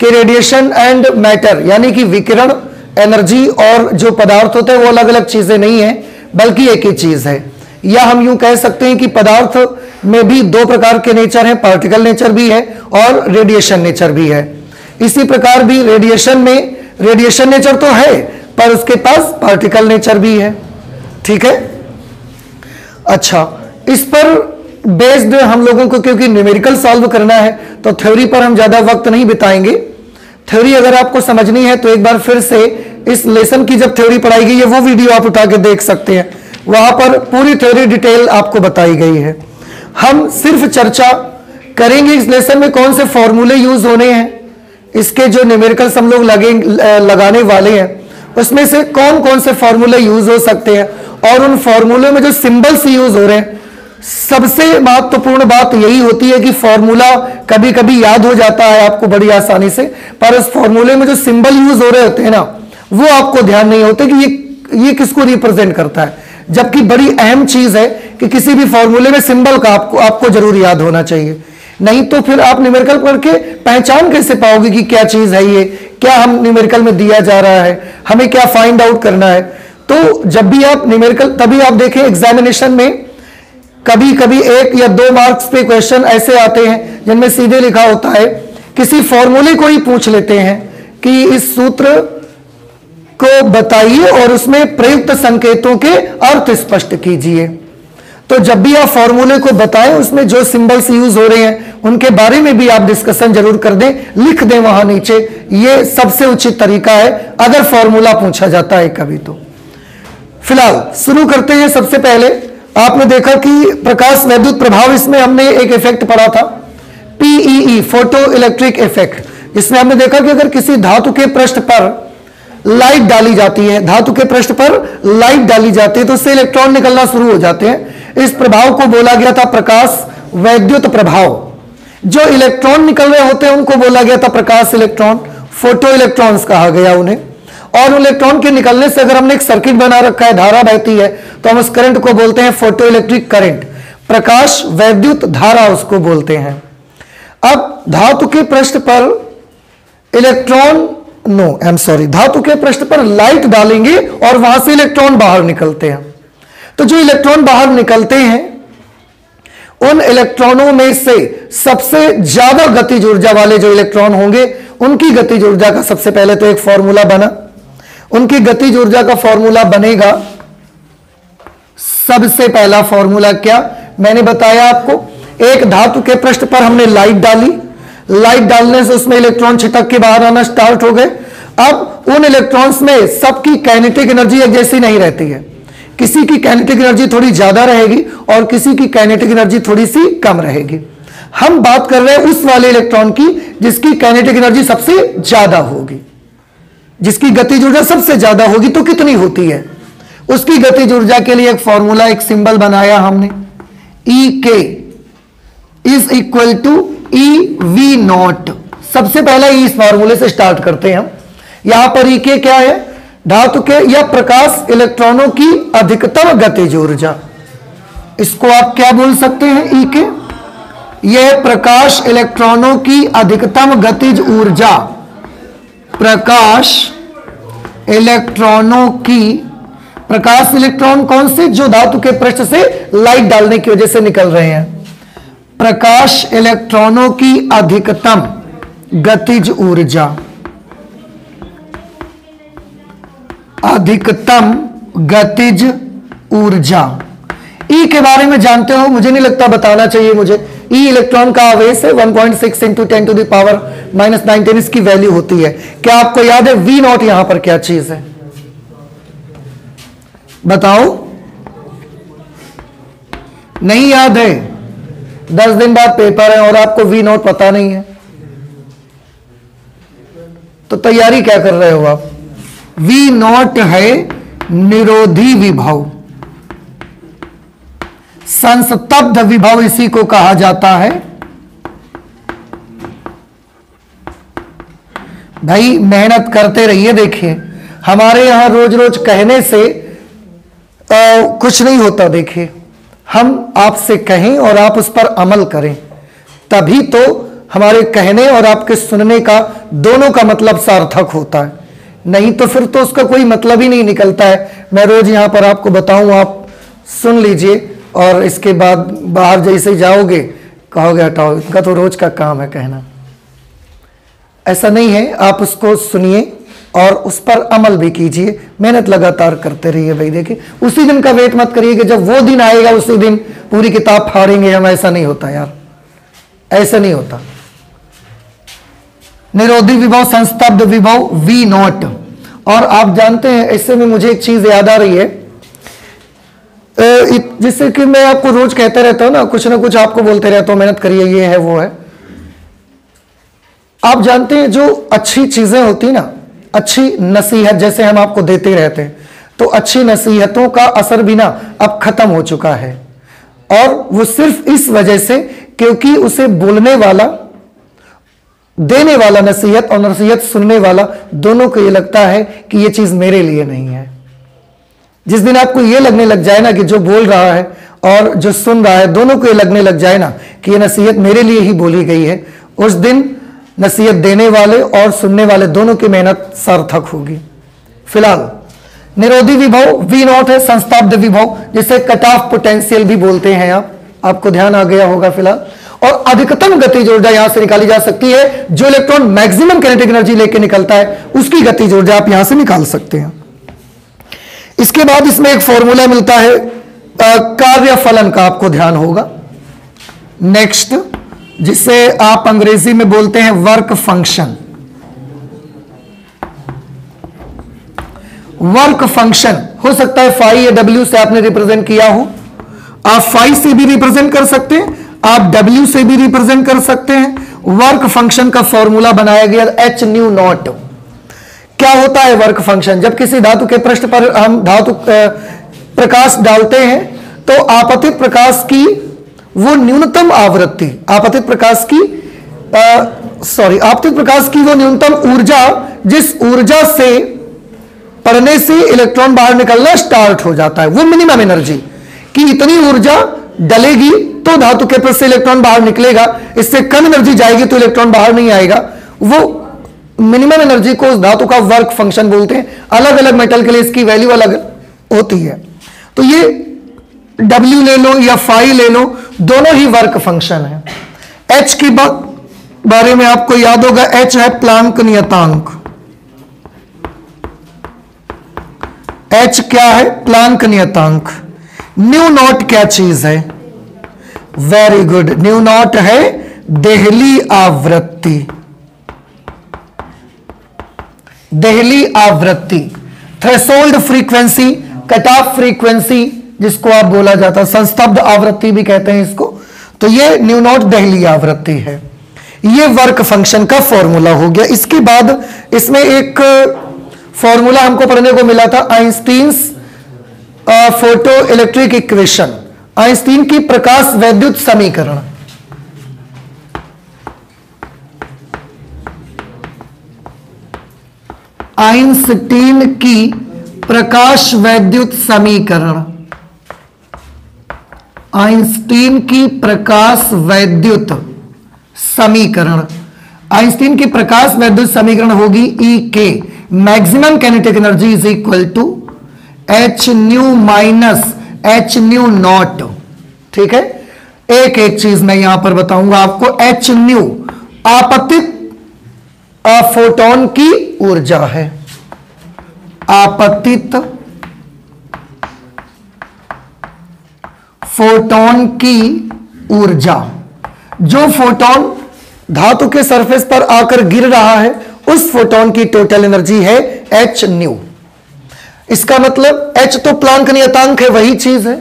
कि रेडिएशन एंड मैटर यानी कि विकिरण, एनर्जी और जो पदार्थ होते हैं वो अलग अलग चीजें नहीं है, बल्कि एक ही चीज है। या हम यूं कह सकते हैं कि पदार्थ में भी दो प्रकार के नेचर हैं, पार्टिकल नेचर भी है और रेडिएशन नेचर भी है। इसी प्रकार भी रेडिएशन में रेडिएशन नेचर तो है पर उसके पास पार्टिकल नेचर भी है। ठीक है, अच्छा, इस पर बेस्ड हम लोगों को क्योंकि न्यूमेरिकल सॉल्व करना है तो थ्योरी पर हम ज्यादा वक्त नहीं बिताएंगे। थ्योरी अगर आपको समझनी है तो एक बार फिर से इस लेसन की जब थ्योरी पढ़ाई गई है वो वीडियो आप उठा के देख सकते हैं, वहां पर पूरी थ्योरी डिटेल आपको बताई गई है। हम सिर्फ चर्चा करेंगे इस लेसन में कौन से फॉर्मूले यूज होने हैं, इसके जो न्यूमेरिकल्स हम लोग लगाने वाले हैं उसमें से कौन कौन से फॉर्मूले यूज हो सकते हैं, और उन फॉर्मूले में जो सिंबल्स यूज हो रहे हैं। सबसे महत्वपूर्ण बात यही होती है कि फॉर्मूला कभी कभी याद हो जाता है आपको बड़ी आसानी से, पर उस फॉर्मूले में जो सिंबल यूज हो रहे होते हैं ना वो आपको ध्यान नहीं होते कि ये किसको रिप्रेजेंट करता है, जबकि बड़ी अहम चीज है कि किसी भी फॉर्मूले में सिंबल का आपको जरूर याद होना चाहिए, नहीं तो फिर आप न्यूमेरिकल पढ़ के पहचान कैसे पाओगे कि क्या चीज है ये, क्या हम न्यूमेरिकल में दिया जा रहा है, हमें क्या फाइंड आउट करना है। तो जब भी आप न्यूमेरिकल, तभी आप देखें एग्जामिनेशन में कभी कभी 1 या 2 मार्क्स पे क्वेश्चन ऐसे आते हैं जिनमें सीधे लिखा होता है, किसी फॉर्मूले को ही पूछ लेते हैं कि इस सूत्र को बताइए और उसमें प्रयुक्त संकेतों के अर्थ स्पष्ट कीजिए। तो जब भी आप फॉर्मूले को बताएं उसमें जो सिंबल्स यूज हो रहे हैं उनके बारे में भी आप डिस्कशन जरूर कर दें, लिख दें वहां नीचे, ये सबसे उचित तरीका है अगर फॉर्मूला पूछा जाता है कभी तो। फिलहाल शुरू करते हैं। सबसे पहले आपने देखा कि प्रकाश वैद्युत प्रभाव, इसमें हमने एक इफेक्ट पढ़ा था पीईई, फोटो इलेक्ट्रिक इफेक्ट। इसमें हमने देखा कि अगर किसी धातु के पृष्ठ पर लाइट डाली जाती है, धातु के पृष्ठ पर लाइट डाली जाती है तो उससे इलेक्ट्रॉन निकलना शुरू हो जाते हैं। इस प्रभाव को बोला गया था प्रकाश वैद्युत प्रभाव। जो इलेक्ट्रॉन निकल रहे होते हैं उनको बोला गया था प्रकाश इलेक्ट्रॉन, फोटो इलेक्ट्रॉन्स कहा गया उन्हें। और इलेक्ट्रॉन के निकलने से अगर हमने एक सर्किट बना रखा है, धारा बहती है, तो हम उस करंट को बोलते हैं फोटो इलेक्ट्रिक करंट, प्रकाश वैद्युत धारा उसको बोलते हैं। अब धातु के पृष्ठ पर धातु के पृष्ठ पर लाइट डालेंगे और वहां से इलेक्ट्रॉन बाहर निकलते हैं। तो जो इलेक्ट्रॉन बाहर निकलते हैं उन इलेक्ट्रॉनों में से सबसे ज्यादा गतिज ऊर्जा वाले जो इलेक्ट्रॉन होंगे उनकी गतिज ऊर्जा का सबसे पहले तो एक फॉर्मूला बना। उनकी गतिज ऊर्जा का फॉर्मूला बनेगा, सबसे पहला फॉर्मूला क्या मैंने बताया आपको, एक धातु के पृष्ठ पर हमने लाइट डाली, लाइट डालने से उसमें इलेक्ट्रॉन छिटक के बाहर आना स्टार्ट हो गए। अब उन इलेक्ट्रॉन्स में सबकी काइनेटिक एनर्जी एक जैसी नहीं रहती है, किसी की काइनेटिक एनर्जी थोड़ी ज्यादा रहेगी और किसी की काइनेटिक एनर्जी थोड़ी सी कम रहेगी। हम बात कर रहे हैं उस वाले इलेक्ट्रॉन की जिसकी काइनेटिक एनर्जी सबसे ज्यादा होगी, जिसकी गतिज ऊर्जा सबसे ज्यादा होगी। तो कितनी होती है उसकी गतिज ऊर्जा के लिए एक फॉर्मूला, एक सिंबल बनाया हमने, E K is equal to E V naught. सबसे पहले इस फॉर्मूले से स्टार्ट करते हैं हम। यहां पर ई के क्या है, धातु के या प्रकाश इलेक्ट्रॉनों की अधिकतम गतिज ऊर्जा, इसको आप क्या बोल सकते हैं, ई के। यह प्रकाश इलेक्ट्रॉनों की अधिकतम गतिज ऊर्जा, प्रकाश इलेक्ट्रॉनों की, प्रकाश इलेक्ट्रॉन कौन से, जो धातु के पृष्ठ से लाइट डालने की वजह से निकल रहे हैं, प्रकाश इलेक्ट्रॉनों की अधिकतम गतिज ऊर्जा, अधिकतम गतिज ऊर्जा। ई के बारे में जानते हो, मुझे नहीं लगता बताना चाहिए मुझे। ई इलेक्ट्रॉन का आवेश है 1.6 इंटू 10 टू द पावर -19 इसकी वैल्यू होती है। क्या आपको याद है वी नॉट यहां पर क्या चीज है, बताओ, नहीं याद है, 10 दिन बाद पेपर है और आपको वी नॉट पता नहीं है, तो तैयारी क्या कर रहे हो आप। वी नॉट है निरोधी विभव, संस्तब्ध विभव इसी को कहा जाता है। भाई मेहनत करते रहिए। देखिए हमारे यहां रोज रोज कहने से कुछ नहीं होता। देखिए हम आपसे कहें और आप उस पर अमल करें, तभी तो हमारे कहने और आपके सुनने का दोनों का मतलब सार्थक होता है, नहीं तो फिर तो उसका कोई मतलब ही नहीं निकलता है। मैं रोज यहां पर आपको बताऊं, आप सुन लीजिए और इसके बाद बाहर जैसे जाओगे कहोगे हटाओ, इनका तो रोज का काम है कहना। ऐसा नहीं है, आप उसको सुनिए और उस पर अमल भी कीजिए, मेहनत लगातार करते रहिए भाई। देखिए उसी दिन का वेट मत करिए कि जब वो दिन आएगा उसी दिन पूरी किताब फाड़ेंगे हम, ऐसा नहीं होता यार, ऐसा नहीं होता। निरोधी विभव, संस्तब्ध विभव V नॉट। और आप जानते हैं, इससे में मुझे एक चीज याद आ रही है, जिससे कि मैं आपको रोज कहता रहता हूं ना, कुछ ना कुछ आपको बोलते रहता हूं, मेहनत करिए, ये है वो है। आप जानते हैं जो अच्छी चीजें होती ना, अच्छी नसीहत जैसे हम आपको देते रहते हैं, तो अच्छी नसीहतों का असर भी ना अब खत्म हो चुका है। और वो सिर्फ इस वजह से क्योंकि उसे बोलने वाला, देने वाला नसीहत और नसीहत सुनने वाला दोनों को ये लगता है कि ये चीज मेरे लिए नहीं है। जिस दिन आपको ये लगने लग जाए ना कि जो बोल रहा है और जो सुन रहा है दोनों को ये लगने लग जाए ना कि ये नसीहत मेरे लिए ही बोली गई है, उस दिन नसीहत देने वाले और सुनने वाले दोनों की मेहनत सार्थक होगी। फिलहाल निरोधी विभव V नॉट है, संस्थाब्ध विभव जिसे कट ऑफ पोटेंशियल भी बोलते हैं आपको ध्यान आ गया होगा फिलहाल। और अधिकतम गतिज ऊर्जा यहां से निकाली जा सकती है, जो इलेक्ट्रॉन मैक्सिमम काइनेटिक एनर्जी लेके निकलता है उसकी गतिज ऊर्जा आप यहां से निकाल सकते हैं। इसके बाद इसमें एक फॉर्मूला मिलता है कार्य फलन का, आपको ध्यान होगा। नेक्स्ट, जिसे आप अंग्रेजी में बोलते हैं वर्क फंक्शन। वर्क फंक्शन हो सकता है फाई या डब्ल्यू से आपने रिप्रेजेंट किया हो, आप फाई से भी रिप्रेजेंट कर सकते हैं, आप डब्ल्यू से भी रिप्रेजेंट कर सकते हैं। वर्क फंक्शन का फॉर्मूला बनाया गया एच न्यू नॉट। क्या होता है वर्क फंक्शन? जब किसी धातु के पृष्ठ पर हम धातु प्रकाश डालते हैं तो आपतित प्रकाश की वो न्यूनतम आवृत्ति, आपतित प्रकाश की वो न्यूनतम ऊर्जा, जिस ऊर्जा से पढ़ने से इलेक्ट्रॉन बाहर निकलना स्टार्ट हो जाता है, वो मिनिमम एनर्जी कि इतनी ऊर्जा डलेगी तो धातु के पृष्ठ से इलेक्ट्रॉन बाहर निकलेगा, इससे कम एनर्जी जाएगी तो इलेक्ट्रॉन बाहर नहीं आएगा। वो मिनिमम एनर्जी को उस धातु का वर्क फंक्शन बोलते हैं। अलग अलग मेटल के लिए इसकी वैल्यू अलग होती है। तो ये W ले लो या फाई ले लो, दोनों ही वर्क फंक्शन है। H की बारे में आपको याद होगा, H है प्लांक नियतांक। H क्या है? प्लांक नियतांक। न्यू नॉट क्या चीज है? वेरी गुड, न्यू नॉट है देहली आवृत्ति। देहली आवृत्ति, threshold frequency, cut off frequency जिसको आप बोला जाता है, संस्तब्ध आवृत्ति भी कहते हैं इसको। तो ये न्यू नॉट देहली आवृत्ति है। ये वर्क फंक्शन का फॉर्मूला हो गया। इसके बाद इसमें एक फॉर्मूला हमको पढ़ने को मिला था, Einstein's photo electric equation, Einstein की प्रकाश वैद्युत समीकरण। आइंस्टीन की प्रकाश वैद्युत समीकरण, आइंस्टीन की प्रकाश वैद्युत समीकरण। आइंस्टीन की प्रकाश वैद्युत समीकरण होगी E K maximum kinetic energy is equal to H nu minus H nu naught. ठीक है, एक एक चीज मैं यहां पर बताऊंगा आपको। H न्यू आपतित फोटोन की ऊर्जा है, आपतित फोटोन की ऊर्जा। जो फोटोन धातु के सरफेस पर आकर गिर रहा है उस फोटोन की टोटल एनर्जी है H न्यू। इसका मतलब H तो प्लांक नियतांक है, वही चीज है।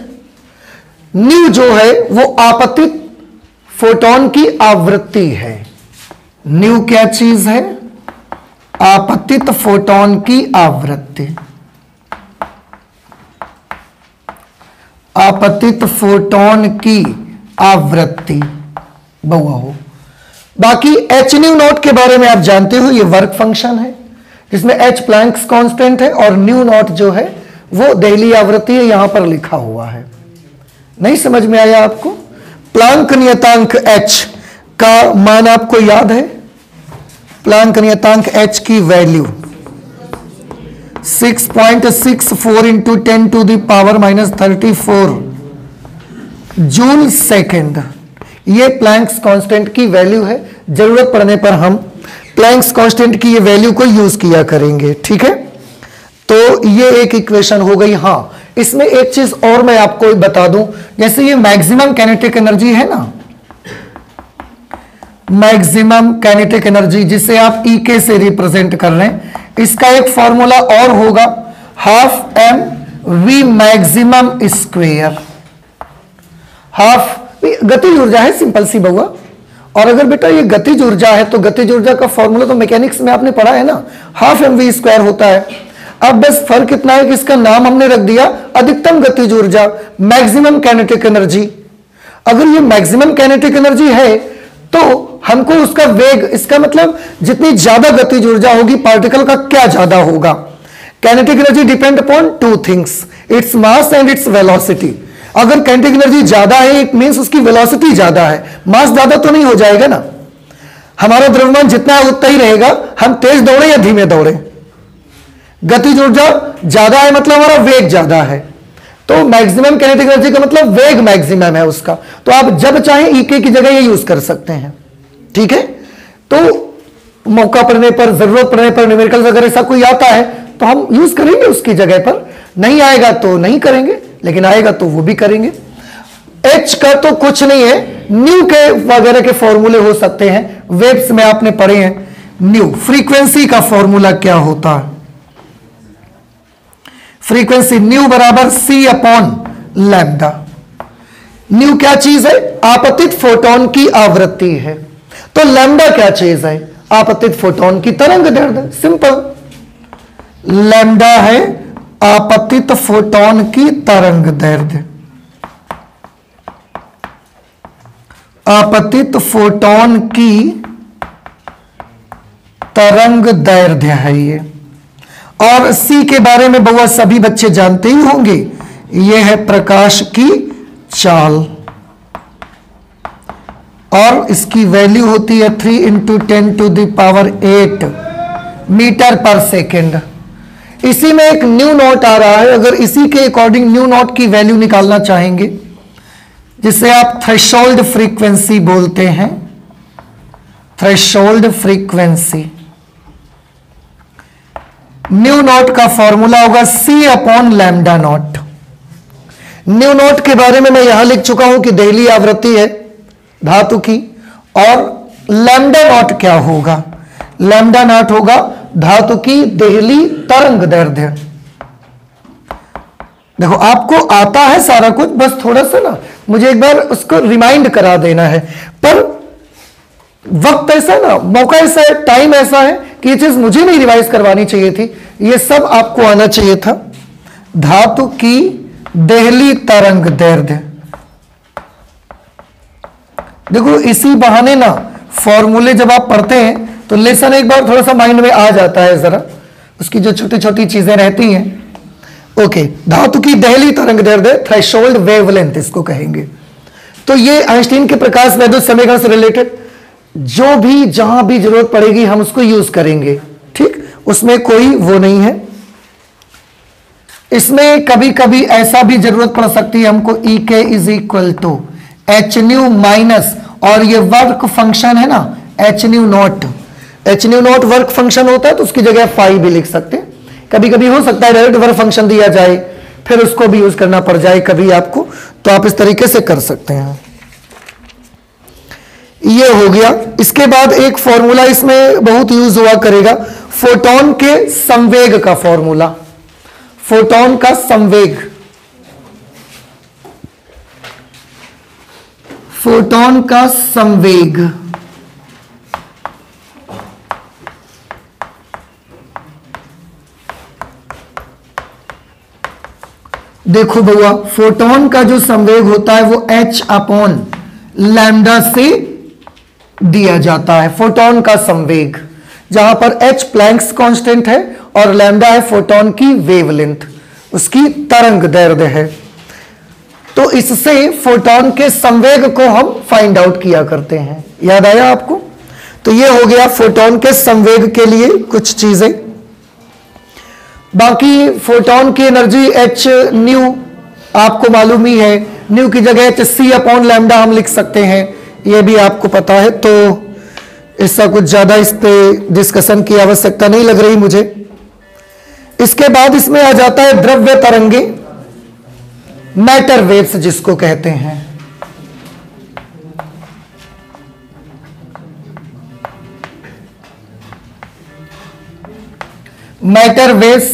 न्यू जो है वो आपतित फोटोन की आवृत्ति है। न्यू क्या चीज है? आपतित फोटोन की आवृत्ति, आपतित फोटोन की आवृत्ति बहुआ हो। बाकी H न्यू नॉट के बारे में आप जानते हो, ये वर्क फंक्शन है जिसमें H प्लैंक्स कांस्टेंट है और न्यू नॉट जो है वो देहली आवृत्ति है, यहां पर लिखा हुआ है। नहीं समझ में आया आपको? प्लांक नियतांक H का मान आपको याद है? प्लांक नियतांक H की value 6.64 into 10 to the power -34 joule second. ये प्लैंक्स कांस्टेंट की वैल्यू है। जरूरत पड़ने पर हम प्लैंक्स कांस्टेंट की ये वैल्यू को यूज किया करेंगे, ठीक है। तो ये एक इक्वेशन हो गई। हाँ, इसमें एक चीज और मैं आपको बता दूं, जैसे ये मैक्सिमम काइनेटिक एनर्जी है ना, मैक्सिमम काइनेटिक एनर्जी जिसे आप EK से रिप्रेजेंट कर रहे हैं, इसका एक फॉर्मूला और होगा, half mv maximum square. Half गतिज ऊर्जा है, सिंपल सी बउआ। और अगर बेटा ये गतिज ऊर्जा है तो गतिज ऊर्जा का फॉर्मूला तो मैकेनिक्स में आपने पढ़ा है ना, हाफ mv स्क्वायर होता है। अब बस फर्क इतना है कि इसका नाम हमने रख दिया अधिकतम गतिज ऊर्जा, मैक्सिमम काइनेटिक एनर्जी। अगर ये मैक्सिमम काइनेटिक एनर्जी है तो हमको उसका वेग, इसका मतलब जितनी ज्यादा गतिज ऊर्जा होगी पार्टिकल का क्या ज्यादा होगा। Kinetic energy depend upon two things, its mass and its velocity. अगर काइनेटिक एनर्जी ज्यादा है इट मींस उसकी वेलोसिटी ज्यादा है, मास ज्यादा तो नहीं हो जाएगा ना। हमारा द्रव्यमान जितना है उतना ही रहेगा, हम तेज दौड़े या धीमे दौड़े। गतिज ऊर्जा ज्यादा है मतलब हमारा वेग ज्यादा है, तो मैक्सिमम काइनेटिक एनर्जी का मतलब वेग मैक्सिमम है उसका। तो आप जब चाहें EK की जगह ये यूज कर सकते हैं, ठीक है। तो मौका पड़ने पर, जरूरत पड़ने पर, न्यूमेरिकल्स अगर ऐसा कोई आता है तो हम यूज करेंगे उसकी जगह पर, नहीं आएगा तो नहीं करेंगे, लेकिन आएगा तो वो भी करेंगे। H का तो कुछ नहीं है, न्यू के वगैरह के फॉर्मूले हो सकते हैं, वेव्स में आपने पढ़े हैं। न्यू फ्रीक्वेंसी का फॉर्मूला क्या होता है, फ्रीक्वेंसी न्यू बराबर C अपॉन लैम्डा। न्यू क्या चीज है, आपतित फोटोन की आवृत्ति है, तो लैम्डा क्या चीज है, आपतित फोटोन की तरंग दैर्ध्य। सिंपल, लैम्डा है आपतित फोटोन की तरंग दैर्ध्य, आपतित फोटोन की तरंग दैर्ध्य है ये। और C के बारे में बहुआ सभी बच्चे जानते ही होंगे, यह है प्रकाश की चाल, और इसकी वैल्यू होती है 3 × 10⁸ मीटर पर सेकेंड। इसी में एक न्यू नॉट आ रहा है, अगर इसी के अकॉर्डिंग न्यू नॉट की वैल्यू निकालना चाहेंगे, जिसे आप थ्रेशोल्ड फ्रीक्वेंसी बोलते हैं, थ्रेशोल्ड फ्रीक्वेंसी। न्यू नॉट का फॉर्मूला होगा C upon lambda naught. New not के बारे में मैं यहां लिख चुका हूं कि देहली आवृत्ति है धातु की, और लैम्डा नॉट क्या होगा, लैम्डा नॉट होगा धातु की देहली तरंग दैर्ध्य। देखो आपको आता है सारा कुछ, बस थोड़ा सा ना मुझे एक बार उसको रिमाइंड करा देना है। पर वक्त ऐसा ना, मौका ऐसा है, टाइम ऐसा है कि ये चीज मुझे नहीं रिवाइज करवानी चाहिए थी, ये सब आपको आना चाहिए था। धातु की देहली तरंग दैर्ध्य, देखो इसी बहाने ना फॉर्मूले जब आप पढ़ते हैं तो लेसन एक बार थोड़ा सा माइंड में आ जाता है, जरा उसकी जो छोटी छोटी चीजें रहती हैं। ओके, धातु की देहली तरंग दैर्ध्य, थ्रेशोल्ड वेवलेंथ इसको कहेंगे। तो ये आइंस्टीन के प्रकाश वैद्युत समीकरण से रिलेटेड जो भी जहां भी जरूरत पड़ेगी हम उसको यूज करेंगे, ठीक, उसमें कोई वो नहीं है। इसमें कभी कभी ऐसा भी जरूरत पड़ सकती है हमको, EK = hν माइनस, और ये वर्क फंक्शन है ना hν not, hν not work function होता है तो उसकी जगह फाई भी लिख सकते हैं। कभी कभी हो सकता है डायरेक्ट वर्क फंक्शन दिया जाए फिर उसको भी यूज करना पड़ जाए कभी आपको, तो आप इस तरीके से कर सकते हैं। ये हो गया। इसके बाद एक फॉर्मूला इसमें बहुत यूज हुआ करेगा, फोटोन के संवेग का फॉर्मूला, फोटोन का संवेग, फोटोन का संवेग। देखो भैया, फोटोन का जो संवेग होता है वो h अपॉन लैम्डा से दिया जाता है। फोटोन का संवेग, जहां पर h प्लैंक्स कांस्टेंट है और लैम्डा है फोटोन की वेवलेंथ, उसकी तरंग दैर्ध्य है। तो इससे फोटोन के संवेग को हम फाइंड आउट किया करते हैं, याद आया आपको? तो ये हो गया फोटोन के संवेग के लिए कुछ चीजें। बाकी फोटोन की एनर्जी h न्यू आपको मालूम ही है, न्यू की जगह h c अपॉन लैम्डा हम लिख सकते हैं, ये भी आपको पता है। तो इसका कुछ ज्यादा इस पे डिस्कशन की आवश्यकता नहीं लग रही मुझे। इसके बाद इसमें आ जाता है द्रव्य तरंगे, मैटर वेव्स जिसको कहते हैं। मैटर वेव्स,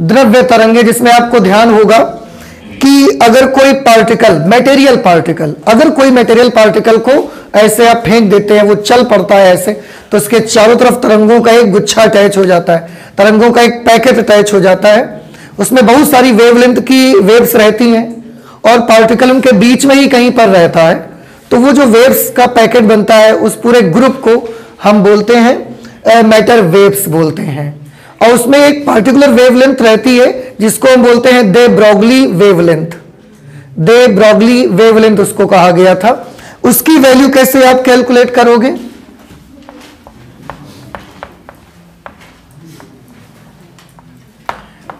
द्रव्य तरंगे, जिसमें आपको ध्यान होगा कि अगर कोई पार्टिकल, मटेरियल पार्टिकल, अगर कोई मटेरियल पार्टिकल को ऐसे आप फेंक देते हैं, वो चल पड़ता है ऐसे, तो इसके चारों तरफ तरंगों का एक गुच्छा अटैच हो जाता है, तरंगों का एक पैकेट अटैच हो जाता है। उसमें बहुत सारी वेवलेंथ की वेव्स रहती हैं और पार्टिकल उनके बीच में ही कहीं पर रहता है। तो वो जो वेव्स का पैकेट बनता है, उस पूरे ग्रुप को हम बोलते हैं मैटर वेव्स बोलते हैं। और उसमें एक पार्टिकुलर वेवलेंथ रहती है जिसको हम बोलते हैं दे ब्रॉगली वेवलेंथ। दे ब्रॉगली वेवलेंथ उसको कहा गया था। उसकी वैल्यू कैसे आप कैलकुलेट करोगे?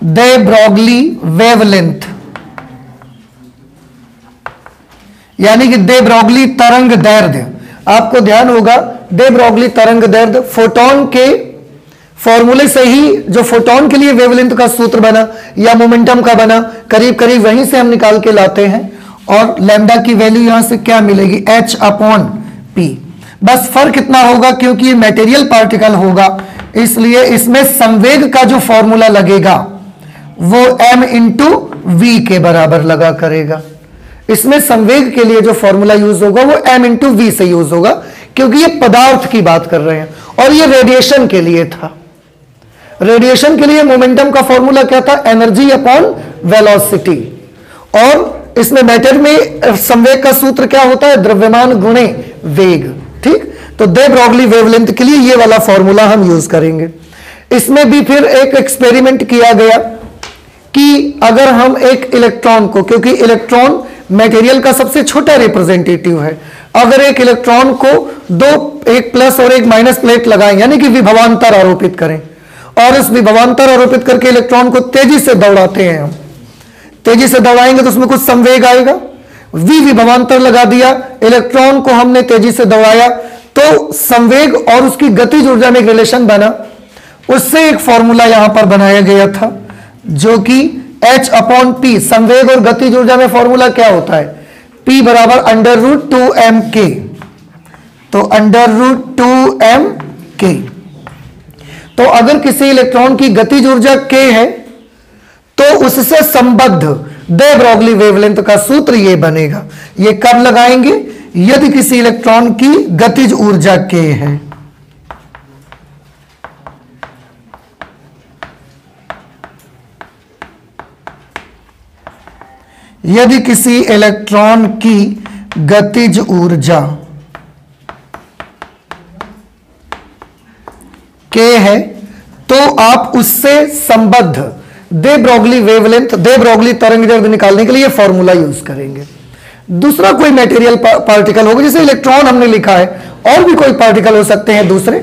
दे ब्रॉगली वेवलेंथ यानी कि दे ब्रॉगली तरंग दैर्ध्य। आपको ध्यान होगा दे ब्रॉगली तरंग दैर्ध्य फोटोन के फॉर्मूले से ही, जो फोटोन के लिए वेवलेंथ का सूत्र बना या मोमेंटम का बना, करीब करीब वहीं से हम निकाल के लाते हैं। और लैम्डा की वैल्यू यहां से क्या मिलेगी? H/P। बस फर्क इतना होगा क्योंकि ये मटेरियल पार्टिकल होगा, इसलिए इसमें संवेग का जो फॉर्मूला लगेगा वो m/v के बराबर लगा करेगा। इसमें संवेग के लिए जो फॉर्मूला यूज होगा वो m/v से यूज होगा, क्योंकि ये पदार्थ की बात कर रहे हैं और ये रेडिएशन के लिए था। रेडिएशन के लिए मोमेंटम का फॉर्मूला क्या था? Energy upon velocity. और इसमें मैटर में संवेग का सूत्र क्या होता है? द्रव्यमान गुणे वेग। ठीक, तो दे ब्रॉगली वेवलेंथ के लिए ये वाला फॉर्मूला हम यूज करेंगे। इसमें भी फिर एक एक्सपेरिमेंट किया गया कि अगर हम एक इलेक्ट्रॉन को, क्योंकि इलेक्ट्रॉन मटेरियल का सबसे छोटा रिप्रेजेंटेटिव है, अगर एक इलेक्ट्रॉन को दो, एक प्लस और एक माइनस प्लेट लगाएं, यानी कि विभवांतर आरोपित करें, और उस विभवांतर आरोपित करके इलेक्ट्रॉन को तेजी से दौड़ाते हैं, हम तेजी से दौड़ाएंगे तो उसमें कुछ संवेग आएगा। विभवांतर लगा दिया, इलेक्ट्रॉन को हमने तेजी से दौड़ाया, तो संवेग और उसकी गतिज ऊर्जा में एक रिलेशन बना। उससे एक फॉर्मूला यहां पर बनाया गया था जो कि H/P, संवेग और गतिज ऊर्जा में फॉर्मूला क्या होता है? P बराबर √2mk। तो √2mk। तो अगर किसी इलेक्ट्रॉन की गतिज ऊर्जा k है तो उससे संबद्ध दे ब्रॉगली वेवलेंथ का सूत्र ये बनेगा। ये कब लगाएंगे? यदि किसी इलेक्ट्रॉन की गतिज ऊर्जा k है। यदि किसी इलेक्ट्रॉन की गतिज ऊर्जा k है तो आप उससे संबद्ध दे ब्रॉगली वेवलेंथ, दे ब्रॉगली तरंग दैर्ध्य निकालने के लिए फॉर्मूला यूज करेंगे। दूसरा कोई मटेरियल पार्टिकल होगा, जैसे इलेक्ट्रॉन हमने लिखा है, और भी कोई पार्टिकल हो सकते हैं दूसरे।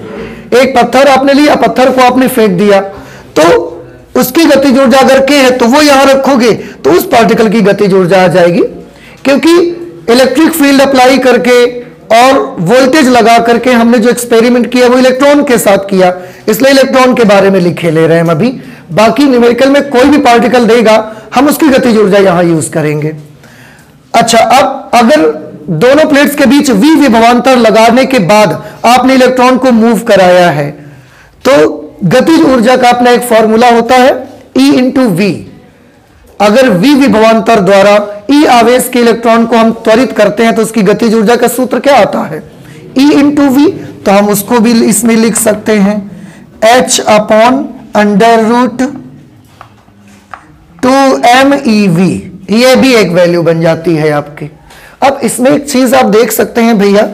एक पत्थर आपने लिया, पत्थर को आपने फेंक दिया, तो उसकी गतिज ऊर्जा अगर k है तो वो यहां रखोगे तो उस पार्टिकल की गतिज ऊर्जा आ जाएगी, क्योंकि इलेक्ट्रिक फील्ड अप्लाई करके और वोल्टेज लगा करके हमने जो एक्सपेरिमेंट किया वो इलेक्ट्रॉन के साथ किया, इसलिए इलेक्ट्रॉन के बारे में लिखे ले रहे हैं हम अभी। बाकी न्यूमेरिकल में कोई भी पार्टिकल देगा हम उसकी गतिज ऊर्जा यहां यूज करेंगे। अच्छा, अब अगर दोनों प्लेट्स के बीच विभवांतर लगाने के बाद आपने इलेक्ट्रॉन को मूव कराया है तो गतिज ऊर्जा का अपना एक फॉर्मूला होता है E/v। अगर विभवांतर द्वारा E आवेश के इलेक्ट्रॉन को हम त्वरित करते हैं तो उसकी गतिज ऊर्जा का सूत्र क्या आता है? E/v। तो हम उसको भी इसमें लिख सकते हैं H/√2mEv। ये भी एक वैल्यू बन जाती है आपकी। अब इसमें एक चीज आप देख सकते हैं भैया,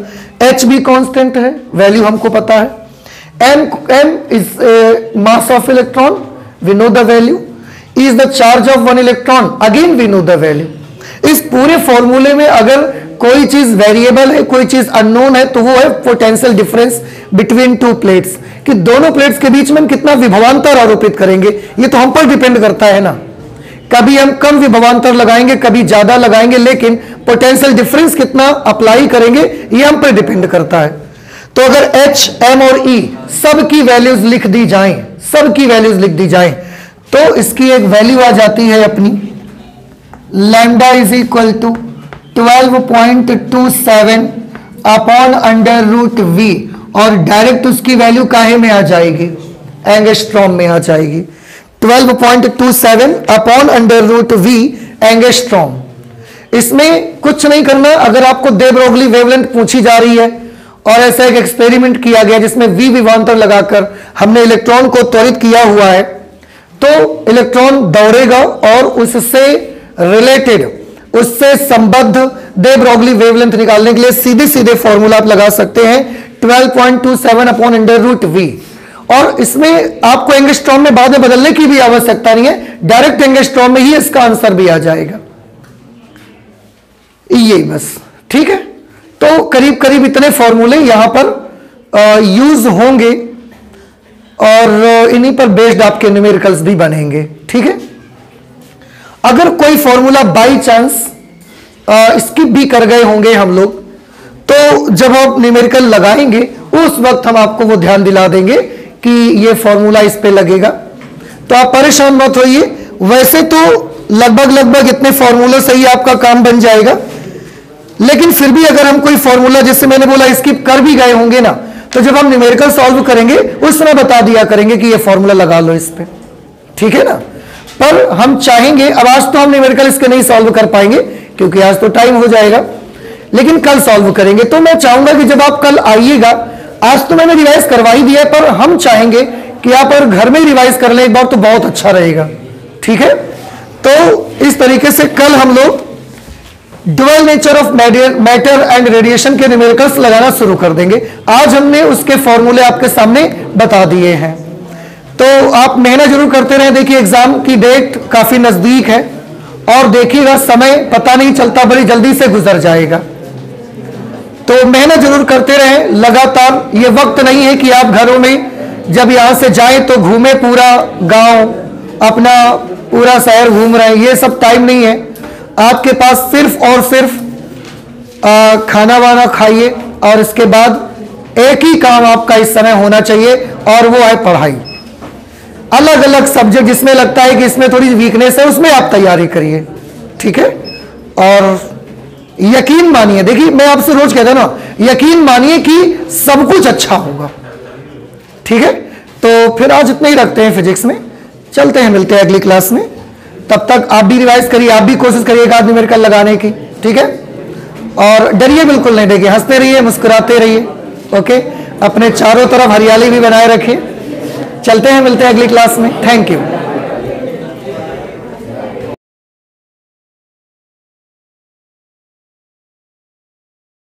H भी कांस्टेंट है, वैल्यू हमको पता है। M is mass of electron, we know the value. E is the charge of one electron, again we know the value. इस पूरे फॉर्मूले में अगर कोई चीज वेरिएबल है, कोई चीज अननोन है, तो वो है potential difference between two plates, कि दोनों प्लेट्स के बीच में हम कितना विभवांतर आरोपित करेंगे, ये तो हम पर डिपेंड करता है ना। कभी हम कम विभवांतर लगाएंगे, कभी ज्यादा लगाएंगे, लेकिन पोटेंशियल डिफरेंस कितना अप्लाई करेंगे ये हम पर डिपेंड करता है। तो अगर H, M और E सब की वैल्यूज लिख दी जाएं, सब की वैल्यूज लिख दी जाएं, तो इसकी एक वैल्यू आ जाती है अपनी lambda is equal to 12.27 upon under root V, और डायरेक्ट उसकी वैल्यू काहे में आ जाएगी, एंगस्ट्रॉम में आ जाएगी। 12.27 upon under root V angstrom. इसमें कुछ नहीं करना, अगर आपको दे ब्रोगली वेवलेंथ पूछी जा रही है और ऐसा एक एक्सपेरिमेंट किया गया जिसमें वी विभवांतर लगाकर हमने इलेक्ट्रॉन को त्वरित किया हुआ है, तो इलेक्ट्रॉन दौड़ेगा और उससे रिलेटेड, उससे संबद्ध दे ब्रोगली वेवलेंथ निकालने के लिए सीधे सीधे फॉर्मूला आप लगा सकते हैं 12.27 अपॉन अंडर रूट वी। और इसमें आपको एंगस्ट्रॉम में बाद में बदलने की भी आवश्यकता नहीं है, डायरेक्ट एंगस्ट्रॉम में ही इसका आंसर भी आ जाएगा, यही बस, ठीक है। तो करीब करीब इतने फॉर्मूले यहां पर यूज होंगे और इन्हीं पर बेस्ड आपके न्यूमेरिकल्स भी बनेंगे, ठीक है। अगर कोई फॉर्मूला बाई चांस स्किप भी कर गए होंगे हम लोग, तो जब आप न्यूमेरिकल लगाएंगे उस वक्त हम आपको वो ध्यान दिला देंगे कि ये फॉर्मूला इस पे लगेगा, तो आप परेशान मत होइए। वैसे तो लगभग इतने फॉर्मूला से ही आपका काम बन जाएगा, लेकिन फिर भी अगर हम कोई फॉर्मूला, जैसे मैंने बोला, स्किप कर भी गए होंगे ना, तो जब हम न्यूमेरिकल सॉल्व करेंगे उस समय बता दिया करेंगे कि ये फॉर्मूला लगा लो इस पे, ठीक है ना। पर हम चाहेंगे, अब आज तो हम न्यूमेरिकल इसके नहीं सॉल्व कर पाएंगे क्योंकि आज तो टाइम हो जाएगा, लेकिन कल सॉल्व करेंगे। तो मैं चाहूंगा कि जब आप कल आइएगा, आज तो मैंने रिवाइज करवा ही दिया, पर हम चाहेंगे कि आप अगर घर में रिवाइज कर लें एक बार तो बहुत अच्छा रहेगा, ठीक है। तो इस तरीके से कल हम लोग dual nature of matter and radiation के न्यूमेरिकल्स लगाना शुरू कर देंगे। आज हमने उसके फॉर्मूले आपके सामने बता दिए हैं, तो आप मेहनत जरूर करते रहें। देखिए एग्जाम की डेट काफी नजदीक है और देखिएगा समय पता नहीं चलता, बड़ी जल्दी से गुजर जाएगा, तो मेहनत जरूर करते रहें लगातार। ये वक्त नहीं है कि आप घरों में जब यहां से जाएं तो घूमे पूरा गांव, अपना पूरा शहर घूम रहे हैं, ये सब टाइम नहीं है आपके पास। सिर्फ और सिर्फ खाना वाना खाइए और इसके बाद एक ही काम आपका इस समय होना चाहिए और वो है पढ़ाई। अलग अलग सब्जेक्ट जिसमें लगता है कि इसमें थोड़ी वीकनेस है उसमें आप तैयारी करिए, ठीक है। और यकीन मानिए, देखिए मैं आपसे रोज कहता हूं ना, यकीन मानिए कि सब कुछ अच्छा होगा, ठीक है। तो फिर आज इतना ही रखते हैं फिजिक्स में, चलते हैं, मिलते हैं अगली क्लास में। तब तक आप भी रिवाइज करिए, आप भी कोशिश करिए एक आध न्यूमेरिकल लगाने की, ठीक है। और डरिए बिल्कुल नहीं, देखिए हंसते रहिए, मुस्कुराते रहिए, ओके। अपने चारों तरफ हरियाली भी बनाए रखिए। चलते हैं, मिलते हैं अगली क्लास में। Thank you.